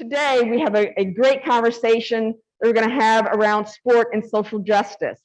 Today, we have a great conversation that we're going to have around sport and social justice.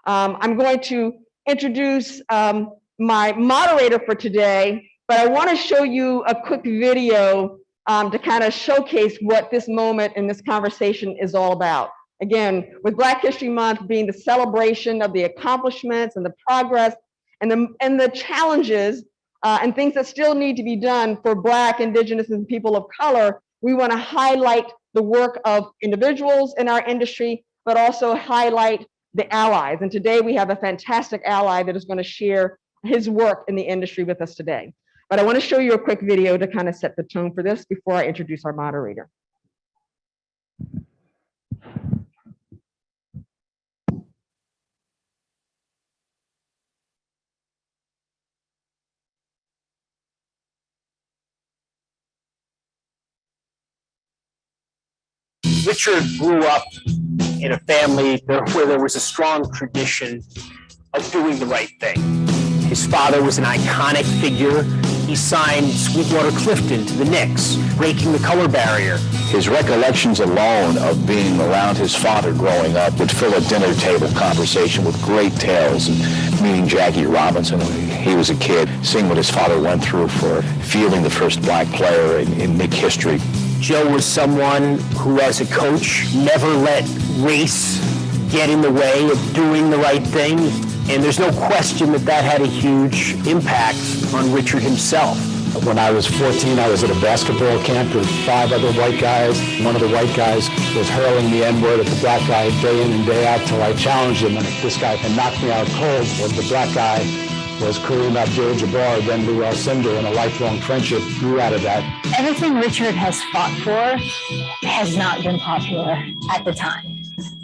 I'm going to introduce my moderator for today, but I want to show you a quick video to kind of showcase what this moment in this conversation is all about. Again, with Black History Month being the celebration of the accomplishments and the progress and the challenges and things that still need to be done for Black, Indigenous, and people of color, we want to highlight the work of individuals in our industry, but also highlight the allies. And today we have a fantastic ally that is going to share his work in the industry with us today. But I want to show you a quick video to kind of set the tone for this before I introduce our moderator. Richard grew up in a family where there was a strong tradition of doing the right thing. His father was an iconic figure. He signed Sweetwater Clifton to the Knicks, breaking the color barrier. His recollections alone of being around his father growing up would fill a dinner table conversation with great tales, and meeting Jackie Robinson when he was a kid, seeing what his father went through for fielding the first Black player in Knick history. Joe was someone who, as a coach, never let race get in the way of doing the right thing. And there's no question that that had a huge impact on Richard himself. When I was 14, I was at a basketball camp with 5 other white guys. One of the white guys was hurling the N-word at the Black guy day in and day out till I challenged him. And this guy had knocked me out cold. Well, the Black guy was Kareem Abdul-Jabbar, then Lou Alcindor, and a lifelong friendship grew out of that. Everything Richard has fought for has not been popular at the time.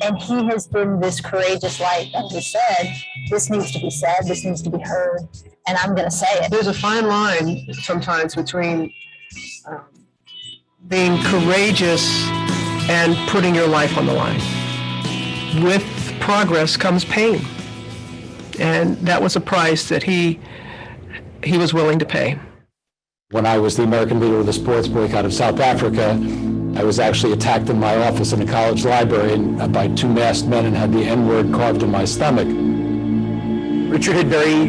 And he has been this courageous light that he said, this needs to be said, this needs to be heard, and I'm going to say it. There's a fine line sometimes between being courageous and putting your life on the line. With progress comes pain. And that was a price that he was willing to pay. When I was the American leader of the sports boycott of South Africa, I was actually attacked in my office in a college library by 2 masked men and had the N-word carved in my stomach. Richard had very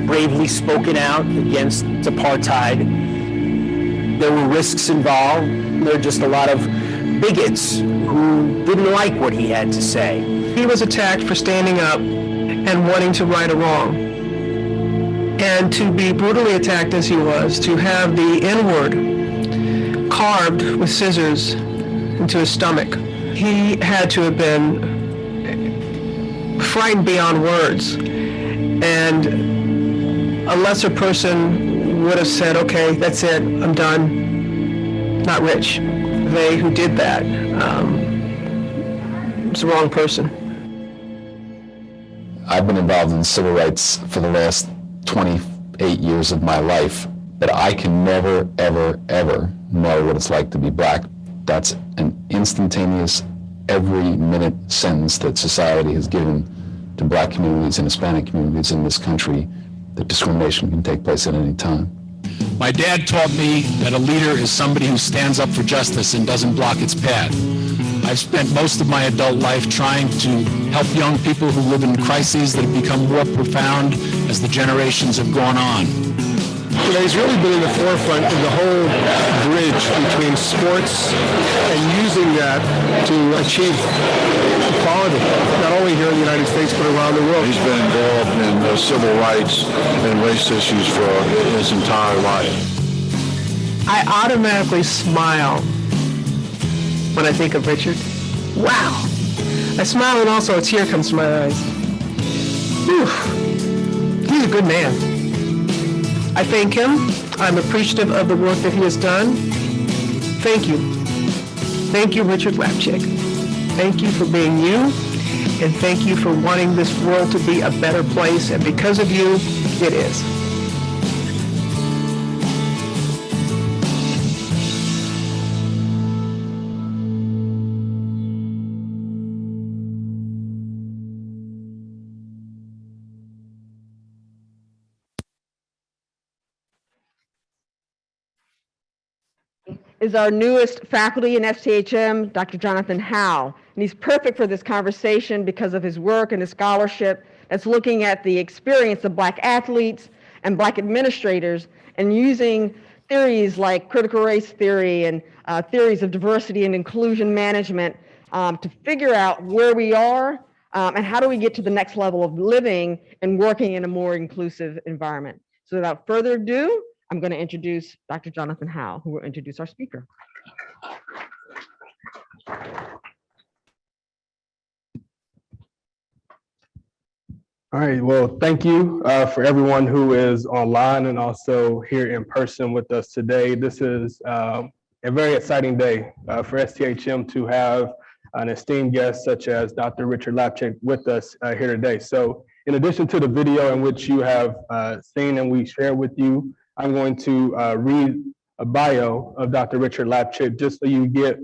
bravely spoken out against apartheid. There were risks involved. There were just a lot of bigots who didn't like what he had to say. He was attacked for standing up and wanting to right a wrong. And to be brutally attacked as he was, to have the N-word carved with scissors into his stomach, he had to have been frightened beyond words. And a lesser person would have said, okay, that's it, I'm done. Not Rich. They who did that, was the wrong person. I've been involved in civil rights for the last 28 years of my life, but I can never, ever, ever know what it's like to be Black. That's an instantaneous, every minute sentence that society has given to Black communities and Hispanic communities in this country, that discrimination can take place at any time. My dad taught me that a leader is somebody who stands up for justice and doesn't block its path. I've spent most of my adult life trying to help young people who live in crises that have become more profound as the generations have gone on. You know, he's really been in the forefront of the whole bridge between sports and using that to achieve equality, not only here in the United States, but around the world. He's been involved in civil rights and race issues for his entire life. I automatically smile when I think of Richard. Wow. I smile and also a tear comes to my eyes. Whew. He's a good man. I thank him. I'm appreciative of the work that he has done. Thank you. Thank you, Richard Lapchick. Thank you for being you, and thank you for wanting this world to be a better place, and because of you, it is. is our newest faculty in STHM, Dr. Jonathan Howe. And he's perfect for this conversation because of his work and his scholarship that's looking at the experience of Black athletes and Black administrators and using theories like critical race theory and theories of diversity and inclusion management to figure out where we are and how do we get to the next level of living and working in a more inclusive environment. So without further ado, I'm going to introduce Dr. Jonathan Howe, who will introduce our speaker. All right, well, thank you for everyone who is online and also here in person with us today. This is a very exciting day for STHM to have an esteemed guest such as Dr. Richard Lapchick with us here today. So in addition to the video in which you have seen and we share with you, I'm going to read a bio of Dr. Richard Lapchick just so you get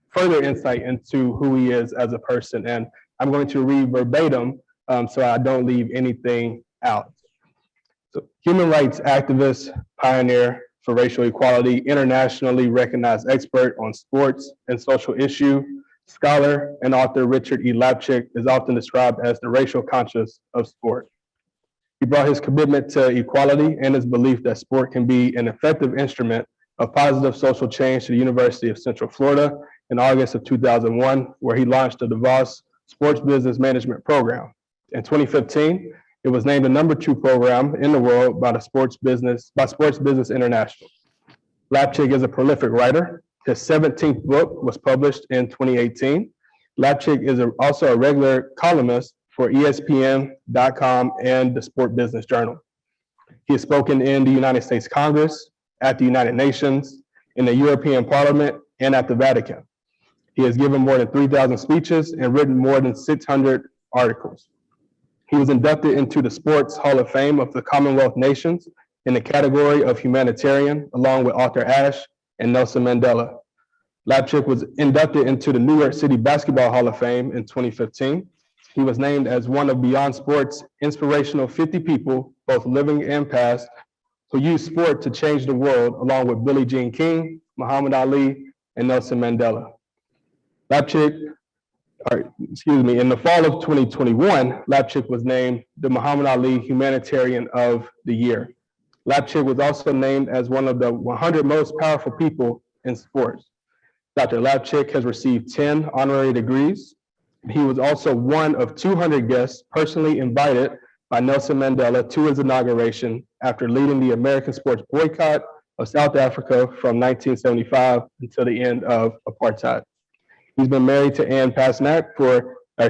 further insight into who he is as a person. And I'm going to read verbatim so I don't leave anything out. So, human rights activist, pioneer for racial equality, internationally recognized expert on sports and social issue, scholar and author Richard E. Lapchick is often described as the racial conscience of sport. He brought his commitment to equality and his belief that sport can be an effective instrument of positive social change to the University of Central Florida in August of 2001, where he launched the DeVos Sports Business Management Program. In 2015, it was named the #2 program in the world by Sports Business International. Lapchick is a prolific writer. His 17th book was published in 2018. Lapchick is also a regular columnist for ESPN.com and the Sport Business Journal. He has spoken in the United States Congress, at the United Nations, in the European Parliament, and at the Vatican. He has given more than 3,000 speeches and written more than 600 articles. He was inducted into the Sports Hall of Fame of the Commonwealth Nations in the category of humanitarian, along with Arthur Ashe and Nelson Mandela. Lapchick was inducted into the New York City Basketball Hall of Fame in 2015. He was named as one of Beyond Sport's inspirational 50 people, both living and past, who used sport to change the world, along with Billie Jean King, Muhammad Ali, and Nelson Mandela. In the fall of 2021, Lapchick was named the Muhammad Ali Humanitarian of the Year. Lapchick was also named as one of the 100 most powerful people in sports. Dr. Lapchick has received 10 honorary degrees. He was also one of 200 guests personally invited by Nelson Mandela to his inauguration after leading the American sports boycott of South Africa from 1975 until the end of apartheid. He's been married to Ann Pasnak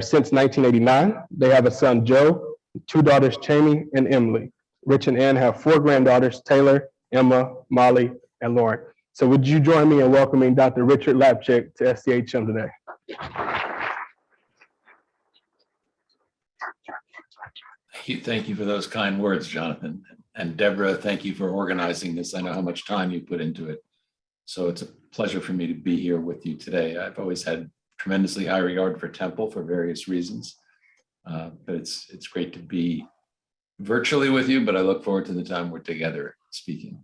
since 1989. They have a son, Joe, 2 daughters, Chamie and Emily. Rich and Ann have 4 granddaughters, Taylor, Emma, Molly, and Lauren. So would you join me in welcoming Dr. Richard Lapchick to STHM today? Thank you for those kind words, Jonathan. And Deborah, thank you for organizing this. I know how much time you put into it. So it's a pleasure for me to be here with you today. I've always had tremendously high regard for Temple for various reasons, but it's great to be virtually with you, but I look forward to the time we're together speaking.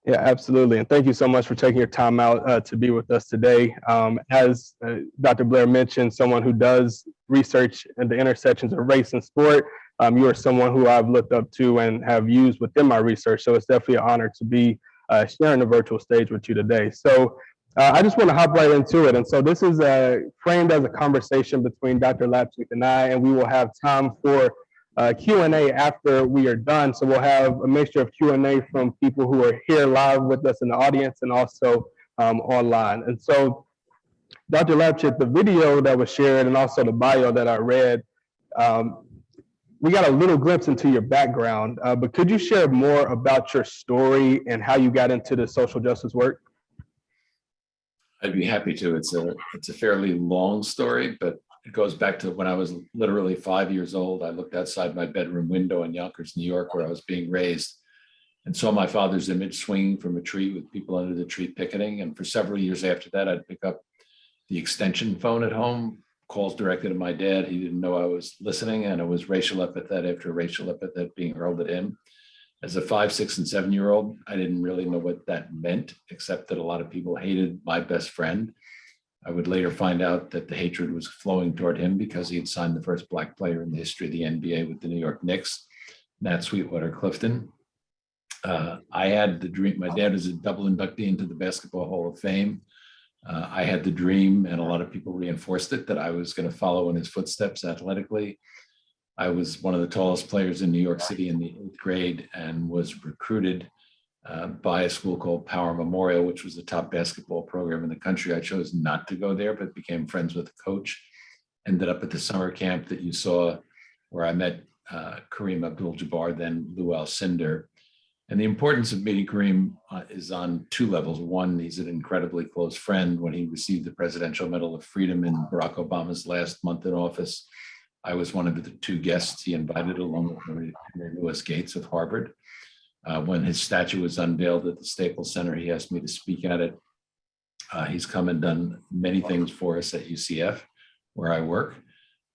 Yeah, absolutely. And thank you so much for taking your time out to be with us today. As Dr. Blair mentioned, someone who does research at the intersections of race and sport, you are someone who I've looked up to and have used within my research. So it's definitely an honor to be sharing the virtual stage with you today. So I just want to hop right into it. And so this is framed as a conversation between Dr. Lapchick and I, and we will have time for Q&A after we are done. So we'll have a mixture of Q&A from people who are here live with us in the audience and also online. And so Dr. Lapchick, the video that was shared and also the bio that I read, we got a little glimpse into your background, but could you share more about your story and how you got into the social justice work? I'd be happy to. It's a fairly long story, but it goes back to when I was literally 5 years old. I looked outside my bedroom window in Yonkers, New York, where I was being raised, and saw my father's image swinging from a tree with people under the tree picketing. And for several years after that, I'd pick up the extension phone at home, calls directed to my dad. He didn't know I was listening, and it was racial epithet after racial epithet being hurled at him. As a 5, 6, and 7-year-old, I didn't really know what that meant, except that a lot of people hated my best friend. I would later find out that the hatred was flowing toward him because he had signed the first Black player in the history of the NBA with the New York Knicks, Nat Sweetwater Clifton. I had the dream. My dad was a double inductee into the Basketball Hall of Fame. I had the dream, and a lot of people reinforced it, that I was going to follow in his footsteps athletically. I was one of the tallest players in New York City in the 8th grade and was recruited by a school called Power Memorial, which was the top basketball program in the country. I chose not to go there, but became friends with the coach. Ended up at the summer camp that you saw, where I met Kareem Abdul-Jabbar, then Lou Alcindor. And the importance of meeting Kareem is on 2 levels. One, he's an incredibly close friend. When he received the Presidential Medal of Freedom in Barack Obama's last month in office, I was one of the 2 guests he invited, along with Mary Lewis Gates of Harvard. When his statue was unveiled at the Staples Center, he asked me to speak at it. He's come and done many things for us at UCF, where I work.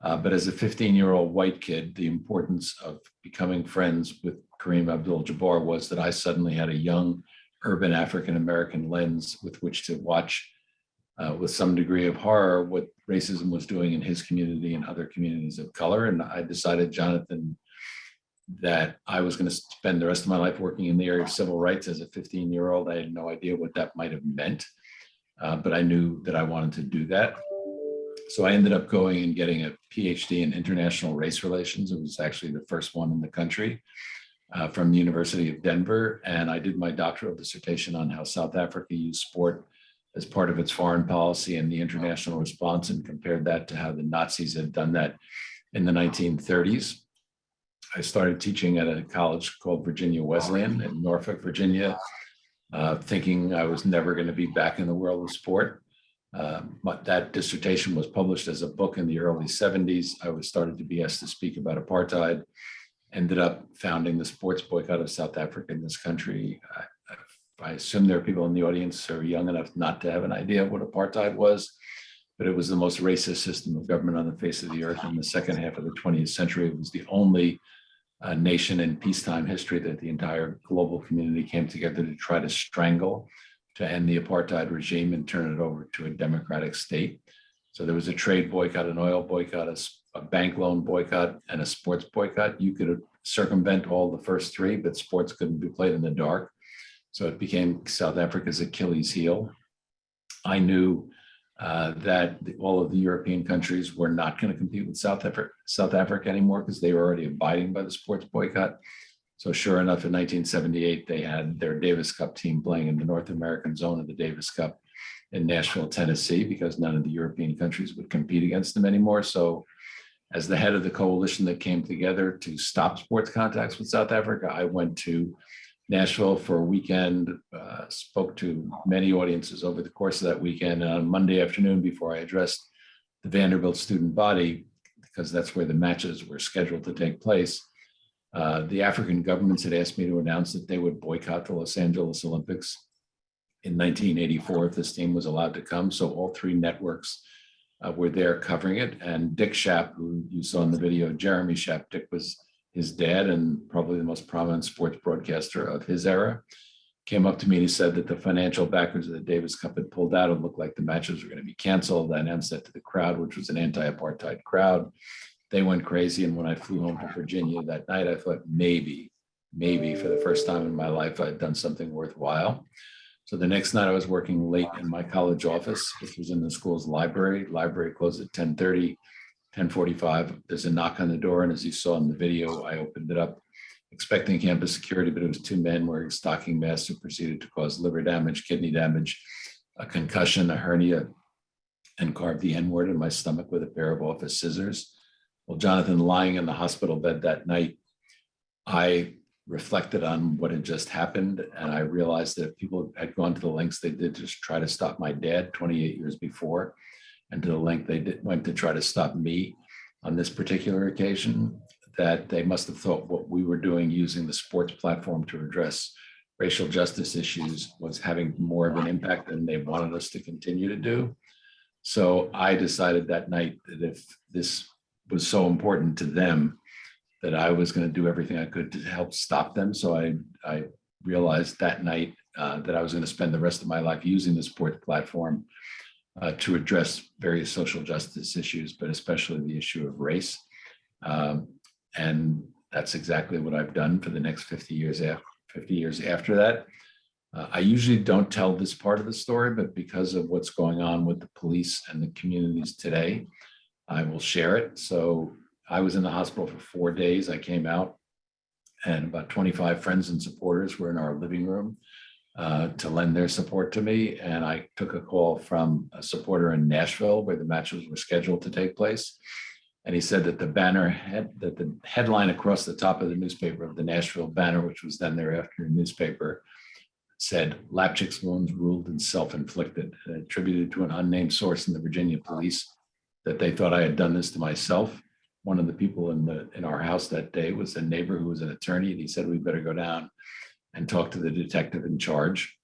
But as a 15-year-old white kid, the importance of becoming friends with Kareem Abdul-Jabbar was that I suddenly had a young, urban African-American lens with which to watch with some degree of horror what racism was doing in his community and other communities of color. And I decided, Jonathan, that I was going to spend the rest of my life working in the area of civil rights. As a 15-year-old, I had no idea what that might have meant, but I knew that I wanted to do that. So I ended up going and getting a PhD in international race relations. It was actually the first one in the country from the University of Denver. And I did my doctoral dissertation on how South Africa used sport as part of its foreign policy and the international response, and compared that to how the Nazis had done that in the 1930s. I started teaching at a college called Virginia Wesleyan in Norfolk, Virginia, thinking I was never going to be back in the world of sport. But that dissertation was published as a book in the early 70s. I was started to be asked to speak about apartheid, ended up founding the sports boycott of South Africa in this country. I assume there are people in the audience who are young enough not to have an idea of what apartheid was, but it was the most racist system of government on the face of the earth in the second half of the 20th century. It was the only nation in peacetime history that the entire global community came together to try to strangle, to end the apartheid regime and turn it over to a democratic state. So there was a trade boycott, an oil boycott, a bank loan boycott, and a sports boycott. You could circumvent all the first 3, but sports couldn't be played in the dark. So it became South Africa's Achilles heel. I knew that all of the European countries were not going to compete with South Africa anymore because they were already abiding by the sports boycott. So sure enough, in 1978, they had their Davis Cup team playing in the North American zone of the Davis Cup in Nashville, Tennessee, because none of the European countries would compete against them anymore. So as the head of the coalition that came together to stop sports contacts with South Africa, I went to Nashville for a weekend, spoke to many audiences over the course of that weekend. And on Monday afternoon, before I addressed the Vanderbilt student body, because that's where the matches were scheduled to take place, the African governments had asked me to announce that they would boycott the Los Angeles Olympics in 1984 if this team was allowed to come. So all 3 networks were there covering it. And Dick Schaap, who you saw in the video, Jeremy Schaap, Dick was his dad and probably the most prominent sports broadcaster of his era, came up to me and he said that the financial backers of the Davis Cup had pulled out. It looked like the matches were going to be canceled. I announced that to the crowd, which was an anti-apartheid crowd. They went crazy. And when I flew home to Virginia that night, I thought maybe for the first time in my life, I'd done something worthwhile. So the next night I was working late in my college office, which was in the school's library. Library closed at 10:30. 10:45, there's a knock on the door, and as you saw in the video, I opened it up expecting campus security, but it was 2 men wearing stocking masks who proceeded to cause liver damage, kidney damage, a concussion, a hernia, and carved the N-word in my stomach with a pair of office scissors. Well, Jonathan, lying in the hospital bed that night, I reflected on what had just happened, and I realized that people had gone to the lengths they did to try to stop my dad 28 years before, and to the length they went to try to stop me on this particular occasion, that they must have thought what we were doing using the sports platform to address racial justice issues was having more of an impact than they wanted us to continue to do. So I decided that night that if this was so important to them, that I was going to do everything I could to help stop them. So I realized that night that I was going to spend the rest of my life using the sports platform to address various social justice issues, but especially the issue of race. And that's exactly what I've done for the next 50 years after that. I usually don't tell this part of the story, but because of what's going on with the police and the communities today, I will share it. So I was in the hospital for 4 days. I came out and about 25 friends and supporters were in our living room to lend their support to me. And I took a call from a supporter in Nashville where the matches were scheduled to take place. And he said that the headline across the top of the newspaper of the Nashville Banner, which was then their afternoon newspaper, said Lapchick's wounds ruled and self-inflicted, and attributed to an unnamed source in the Virginia police that they thought I had done this to myself. One of the people in our house that day was a neighbor who was an attorney, and he said we better go down and talk to the detective in charge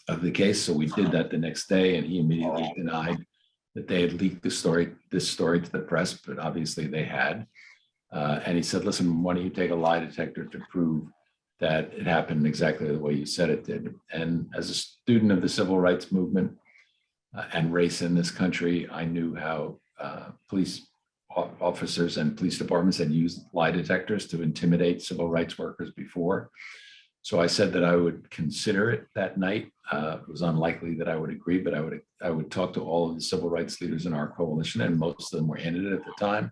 of the case. So we did that the next day, and he immediately denied that they had leaked this story to the press, but obviously they had. And he said, listen, why don't you take a lie detector to prove that it happened exactly the way you said it did. And as a student of the civil rights movement and race in this country, I knew how police officers and police departments had used lie detectors to intimidate civil rights workers before. So I said that I would consider it that night. It was unlikely that I would agree, but I would talk to all of the civil rights leaders in our coalition, and most of them were in it at the time.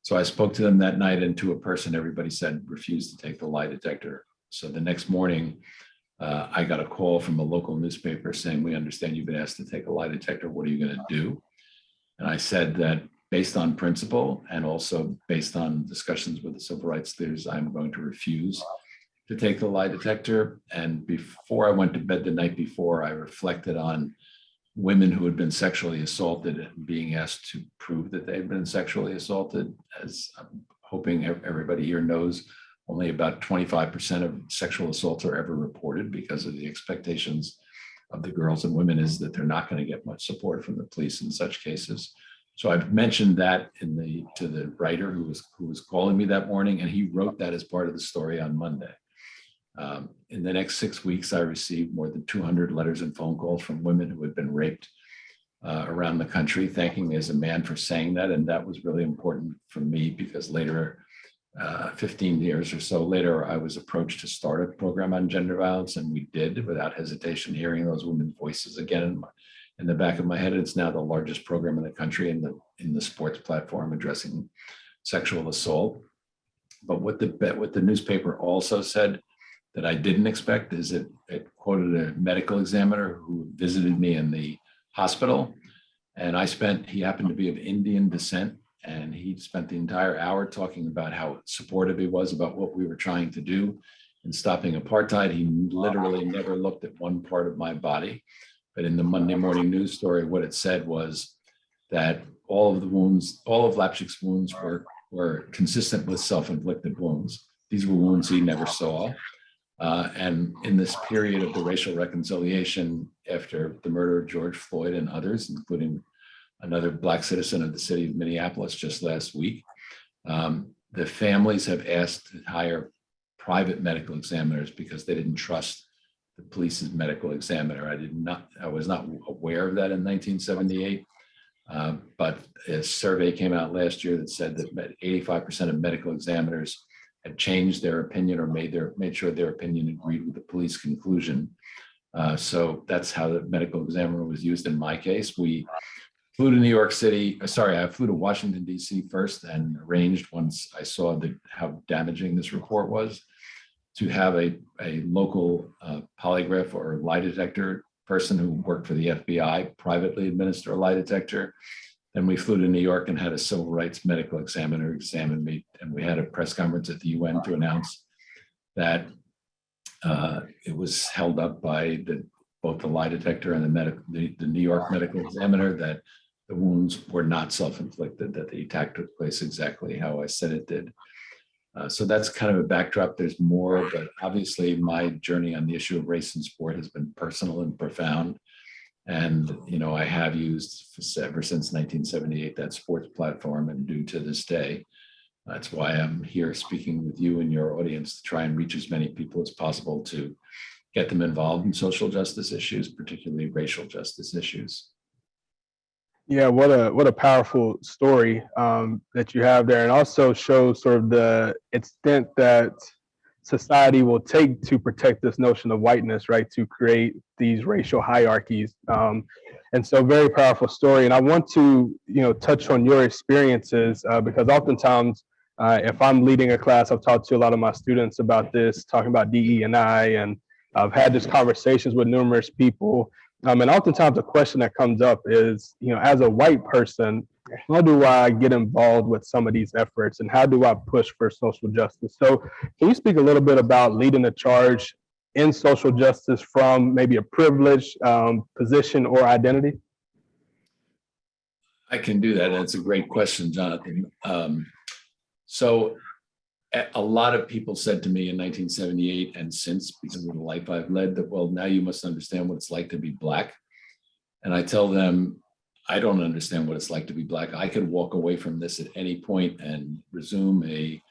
So I spoke to them that night, and to a person, everybody said refuse to take the lie detector. So the next morning, I got a call from a local newspaper saying, we understand you've been asked to take a lie detector. What are you going to do? And I said that based on principle and also based on discussions with the civil rights leaders, I'm going to refuse to take the lie detector. And before I went to bed the night before, I reflected on women who had been sexually assaulted and being asked to prove that they had been sexually assaulted. As I'm hoping everybody here knows, only about 25% of sexual assaults are ever reported because of the expectations of the girls and women is that they're not going to get much support from the police in such cases. So I've mentioned that to the writer who was calling me that morning, and he wrote that as part of the story on Monday. In the next 6 weeks, I received more than 200 letters and phone calls from women who had been raped around the country, thanking me as a man for saying that. And that was really important for me because later, 15 years or so later, I was approached to start a program on gender violence, and we did without hesitation, hearing those women's voices again in the back of my head. It's now the largest program in the country in the sports platform addressing sexual assault. But what the newspaper also said that I didn't expect is it quoted a medical examiner who visited me in the hospital. And he happened to be of Indian descent, and he spent the entire hour talking about how supportive he was about what we were trying to do in stopping apartheid. He literally never looked at one part of my body. But in the Monday morning news story, what it said was that all of Lapchick's wounds were consistent with self-inflicted wounds. These were wounds he never saw. And in this period of the racial reconciliation after the murder of George Floyd and others, including another Black citizen of the city of Minneapolis just last week, the families have asked to hire private medical examiners because they didn't trust the police's medical examiner. I was not aware of that in 1978, but a survey came out last year that said that 85% of medical examiners had changed their opinion or made sure their opinion agreed with the police conclusion. So that's how the medical examiner was used in my case. We flew to New York City. I flew to Washington, D.C. first and arranged, once I saw how damaging this report was, to have a local polygraph or lie detector person who worked for the FBI privately administer a lie detector. Then we flew to New York and had a civil rights medical examiner examine me. And we had a press conference at the UN to announce that it was held up by both the lie detector and the New York medical examiner that the wounds were not self-inflicted, that the attack took place exactly how I said it did. So that's kind of a backdrop. There's more, but obviously my journey on the issue of race in sport has been personal and profound. And, I have used ever since 1978 that sports platform and do to this day. That's why I'm here speaking with you and your audience to try and reach as many people as possible to get them involved in social justice issues, particularly racial justice issues. Yeah, what a powerful story that you have there, and also shows sort of the extent that society will take to protect this notion of whiteness, right? To create these racial hierarchies, and so very powerful story. And I want to touch on your experiences because oftentimes, if I'm leading a class, I've talked to a lot of my students about this, talking about DE&I, and I've had these conversations with numerous people. And oftentimes the question that comes up is, as a white person, how do I get involved with some of these efforts and how do I push for social justice? So can you speak a little bit about leading the charge in social justice from maybe a privileged position or identity? I can do that. That's a great question, Jonathan. So a lot of people said to me in 1978 and since, because of the life I've led, that, well, now you must understand what it's like to be Black. And I tell them, I don't understand what it's like to be Black. I could walk away from this at any point and resume a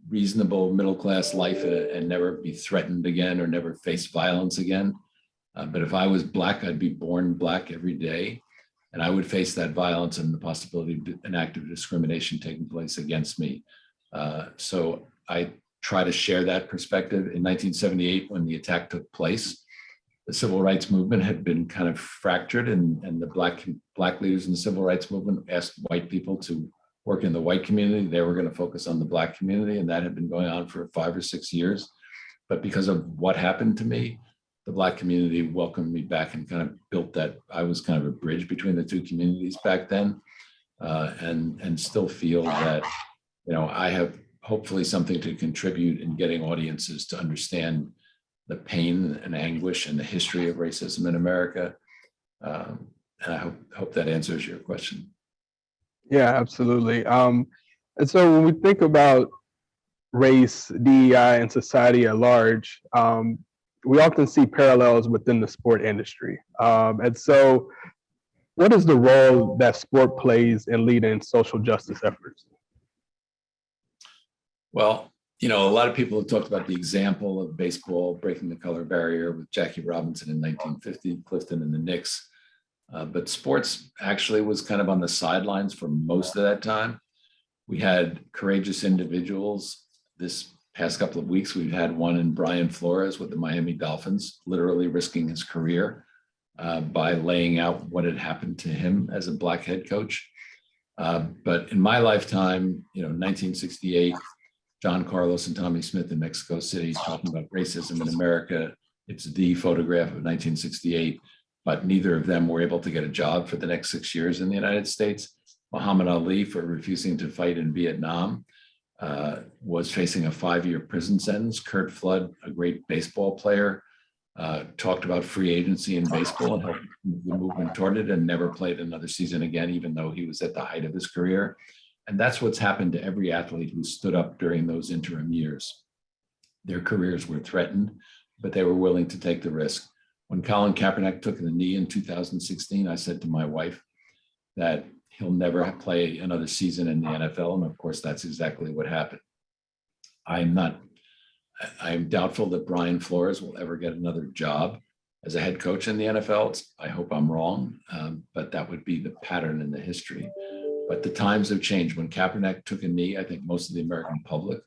reasonable middle-class life and never be threatened again or never face violence again. But if I was Black, I'd be born Black every day. And I would face that violence and the possibility of an act of discrimination taking place against me. So I try to share that perspective. In 1978, when the attack took place, the civil rights movement had been kind of fractured, and the black leaders in the civil rights movement asked white people to work in the white community. They were going to focus on the Black community, and that had been going on for 5 or 6 years. But because of what happened to me, the Black community welcomed me back and kind of built that. I was kind of a bridge between the two communities back then, and still feel that I have hopefully something to contribute in getting audiences to understand the pain and anguish and the history of racism in America. And I hope that answers your question. Yeah, absolutely. And so when we think about race, DEI, and society at large, we often see parallels within the sport industry. And so what is the role that sport plays in leading social justice efforts? Well, a lot of people have talked about the example of baseball breaking the color barrier with Jackie Robinson in 1950, Clifton and the Knicks. But sports actually was kind of on the sidelines for most of that time. We had courageous individuals. This past couple of weeks, we've had one in Brian Flores with the Miami Dolphins, literally risking his career by laying out what had happened to him as a Black head coach. But in my lifetime, 1968, John Carlos and Tommy Smith in Mexico City talking about racism in America. It's the photograph of 1968, but neither of them were able to get a job for the next 6 years in the United States. Muhammad Ali, for refusing to fight in Vietnam, was facing a 5-year prison sentence. Curt Flood, a great baseball player, talked about free agency in baseball and helped the movement toward it, and never played another season again, even though he was at the height of his career. And that's what's happened to every athlete who stood up during those interim years. Their careers were threatened, but they were willing to take the risk. When Colin Kaepernick took the knee in 2016, I said to my wife that he'll never play another season in the NFL. And of course, that's exactly what happened. I'm doubtful that Brian Flores will ever get another job as a head coach in the NFL. I hope I'm wrong, but that would be the pattern in the history. But the times have changed. When Kaepernick took a knee, I think most of the American public,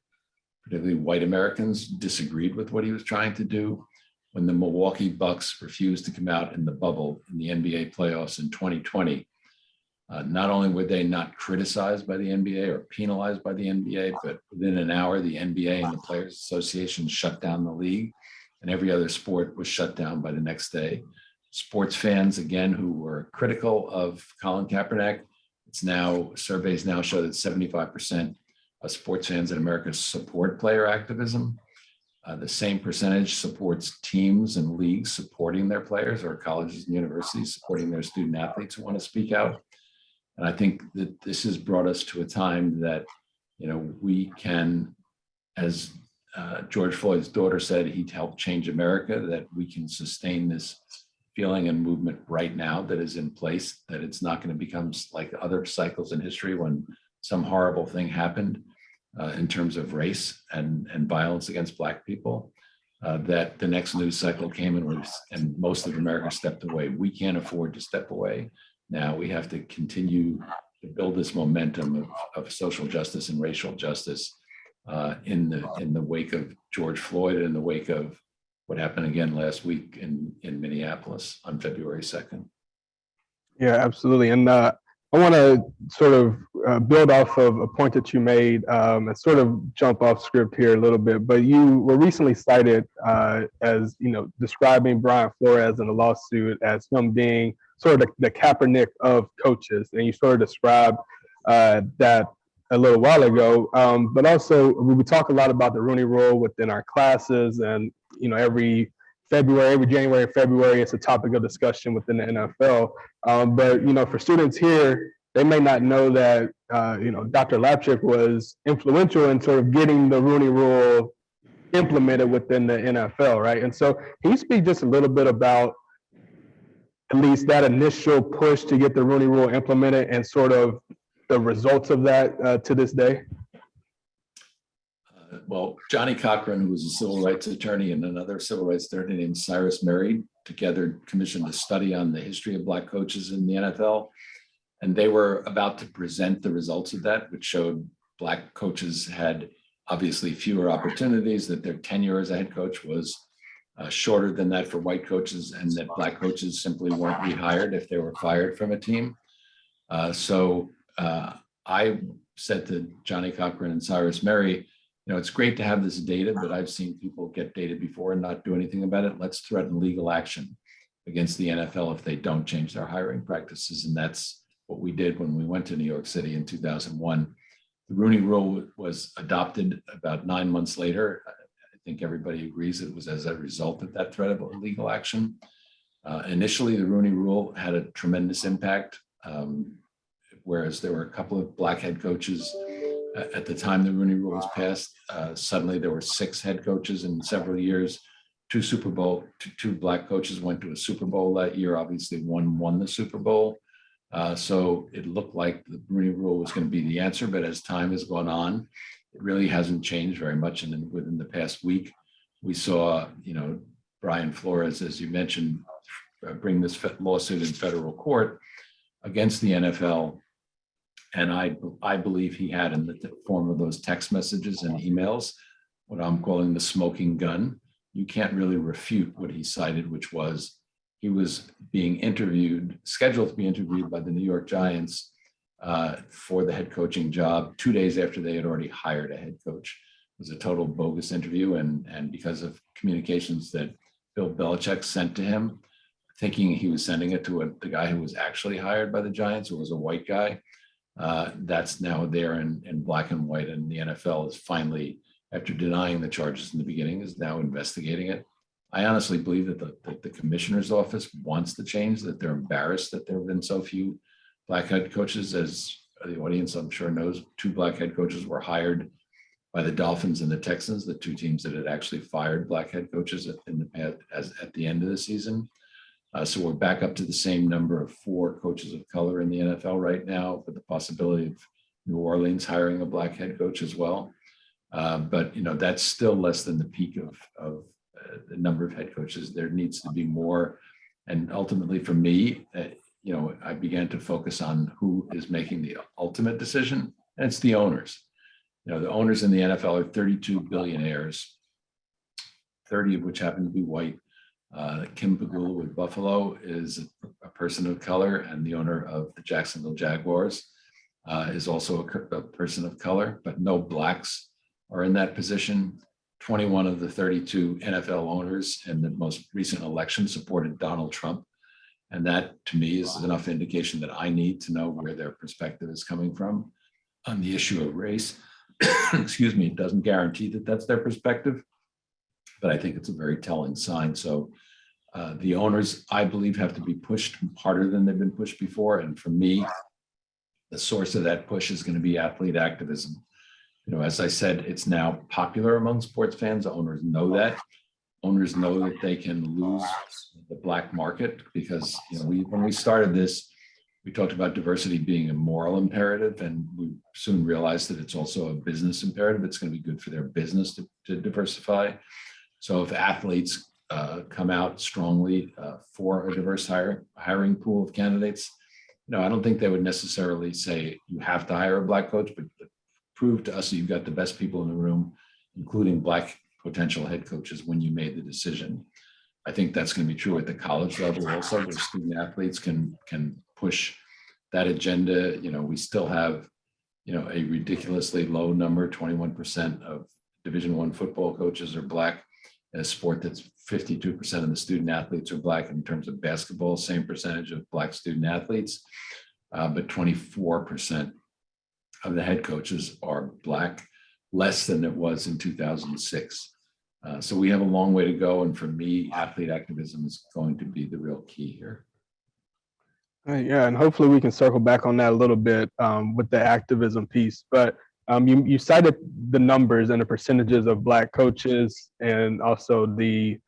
particularly white Americans, disagreed with what he was trying to do. When the Milwaukee Bucks refused to come out in the bubble in the NBA playoffs in 2020, not only were they not criticized by the NBA or penalized by the NBA, but within an hour, the NBA and the Players Association shut down the league, and every other sport was shut down by the next day. Sports fans, again, who were critical of Colin Kaepernick, surveys now show that 75% of sports fans in America support player activism. The same percentage supports teams and leagues supporting their players, or colleges and universities supporting their student athletes who want to speak out. And I think that this has brought us to a time that, we can, as George Floyd's daughter said, he'd helped change America, that we can sustain this feeling and movement right now that is in place, that it's not going to become like other cycles in history when some horrible thing happened in terms of race and violence against Black people, that the next news cycle came and most of America stepped away. We can't afford to step away. Now we have to continue to build this momentum of social justice and racial justice in the wake of George Floyd and in the wake of what happened again last week in Minneapolis on February 2nd. Yeah, absolutely. And I want to sort of build off of a point that you made and sort of jump off script here a little bit. But you were recently cited as, describing Brian Flores in the lawsuit as him being sort of the Kaepernick of coaches. And you sort of described that a little while ago. But also, we talk a lot about the Rooney Rule within our classes, and every January and February, it's a topic of discussion within the NFL. But for students here, they may not know that Dr. Lapchick was influential in sort of getting the Rooney Rule implemented within the NFL, right? And so, can you speak just a little bit about at least that initial push to get the Rooney Rule implemented and sort of the results of that to this day? Well, Johnny Cochran, who was a civil rights attorney, and another civil rights attorney named Cyrus Murray, together commissioned a study on the history of Black coaches in the NFL. And they were about to present the results of that, which showed Black coaches had obviously fewer opportunities, that their tenure as a head coach was shorter than that for white coaches, and that Black coaches simply weren't rehired if they were fired from a team. So I said to Johnny Cochran and Cyrus Murray, it's great to have this data, but I've seen people get data before and not do anything about it. Let's threaten legal action against the NFL if they don't change their hiring practices. And that's what we did when we went to New York City in 2001. The Rooney Rule was adopted about 9 months later. I think everybody agrees it was as a result of that threat of legal action. Initially, the Rooney Rule had a tremendous impact, whereas there were a couple of Black head coaches at the time the Rooney Rule was passed. Suddenly there were 6 head coaches in several years. Two Black coaches went to a Super Bowl that year. Obviously, one won the Super Bowl. So it looked like the Rooney Rule was going to be the answer, but as time has gone on, it really hasn't changed very much. And within the past week, we saw, Brian Flores, as you mentioned, bring this lawsuit in federal court against the NFL. And I believe he had, in the form of those text messages and emails, what I'm calling the smoking gun. You can't really refute what he cited, which was he was being scheduled to be interviewed by the New York Giants for the head coaching job 2 days after they had already hired a head coach. It was a total bogus interview. And because of communications that Bill Belichick sent to him, thinking he was sending it to the guy who was actually hired by the Giants, who was a white guy, that's now there in black and white. And the NFL is finally, after denying the charges in the beginning, is now investigating it. I honestly believe that the commissioner's office wants to change, that they're embarrassed that there have been so few Black head coaches. As the audience, I'm sure, knows, 2 Black head coaches were hired by the Dolphins and the Texans, the 2 teams that had actually fired Black head coaches at the end of the season. So we're back up to the same number of 4 coaches of color in the NFL right now, with the possibility of New Orleans hiring a Black head coach as well. But that's still less than the peak of the number of head coaches. There needs to be more. And ultimately, for me, I began to focus on who is making the ultimate decision, and it's the owners. The owners in the NFL are 32 billionaires, 30 of which happen to be white. Kim Pegula with Buffalo is a person of color, and the owner of the Jacksonville Jaguars is also a person of color, but no Blacks are in that position. 21 of the 32 NFL owners in the most recent election supported Donald Trump. And that, to me, is enough indication that I need to know where their perspective is coming from on the issue of race. Excuse me, it doesn't guarantee that that's their perspective, but I think it's a very telling sign. So the owners, I believe, have to be pushed harder than they've been pushed before. And for me, the source of that push is going to be athlete activism. As I said, it's now popular among sports fans. Owners know that. Owners know that they can lose the Black market because when we started this, We talked about diversity being a moral imperative, and we soon realized that it's also a business imperative. It's going to be good for their business to diversify. So if athletes come out strongly for a diverse hiring pool of candidates, I don't think they would necessarily say you have to hire a Black coach, but prove to us that you've got the best people in the room, including Black potential head coaches, when you made the decision. I think that's going to be true at the college level also, where student athletes can push that agenda. We still have, a ridiculously low number, 21% of Division I football coaches are Black. In a sport that's 52% of the student athletes are Black. In terms of basketball, same percentage of Black student athletes, but 24% of the head coaches are Black, less than it was in 2006. So we have a long way to go. And for me, athlete activism is going to be the real key here. Yeah, and hopefully we can circle back on that a little bit with the activism piece. But you cited the numbers and the percentages of Black coaches, and also the,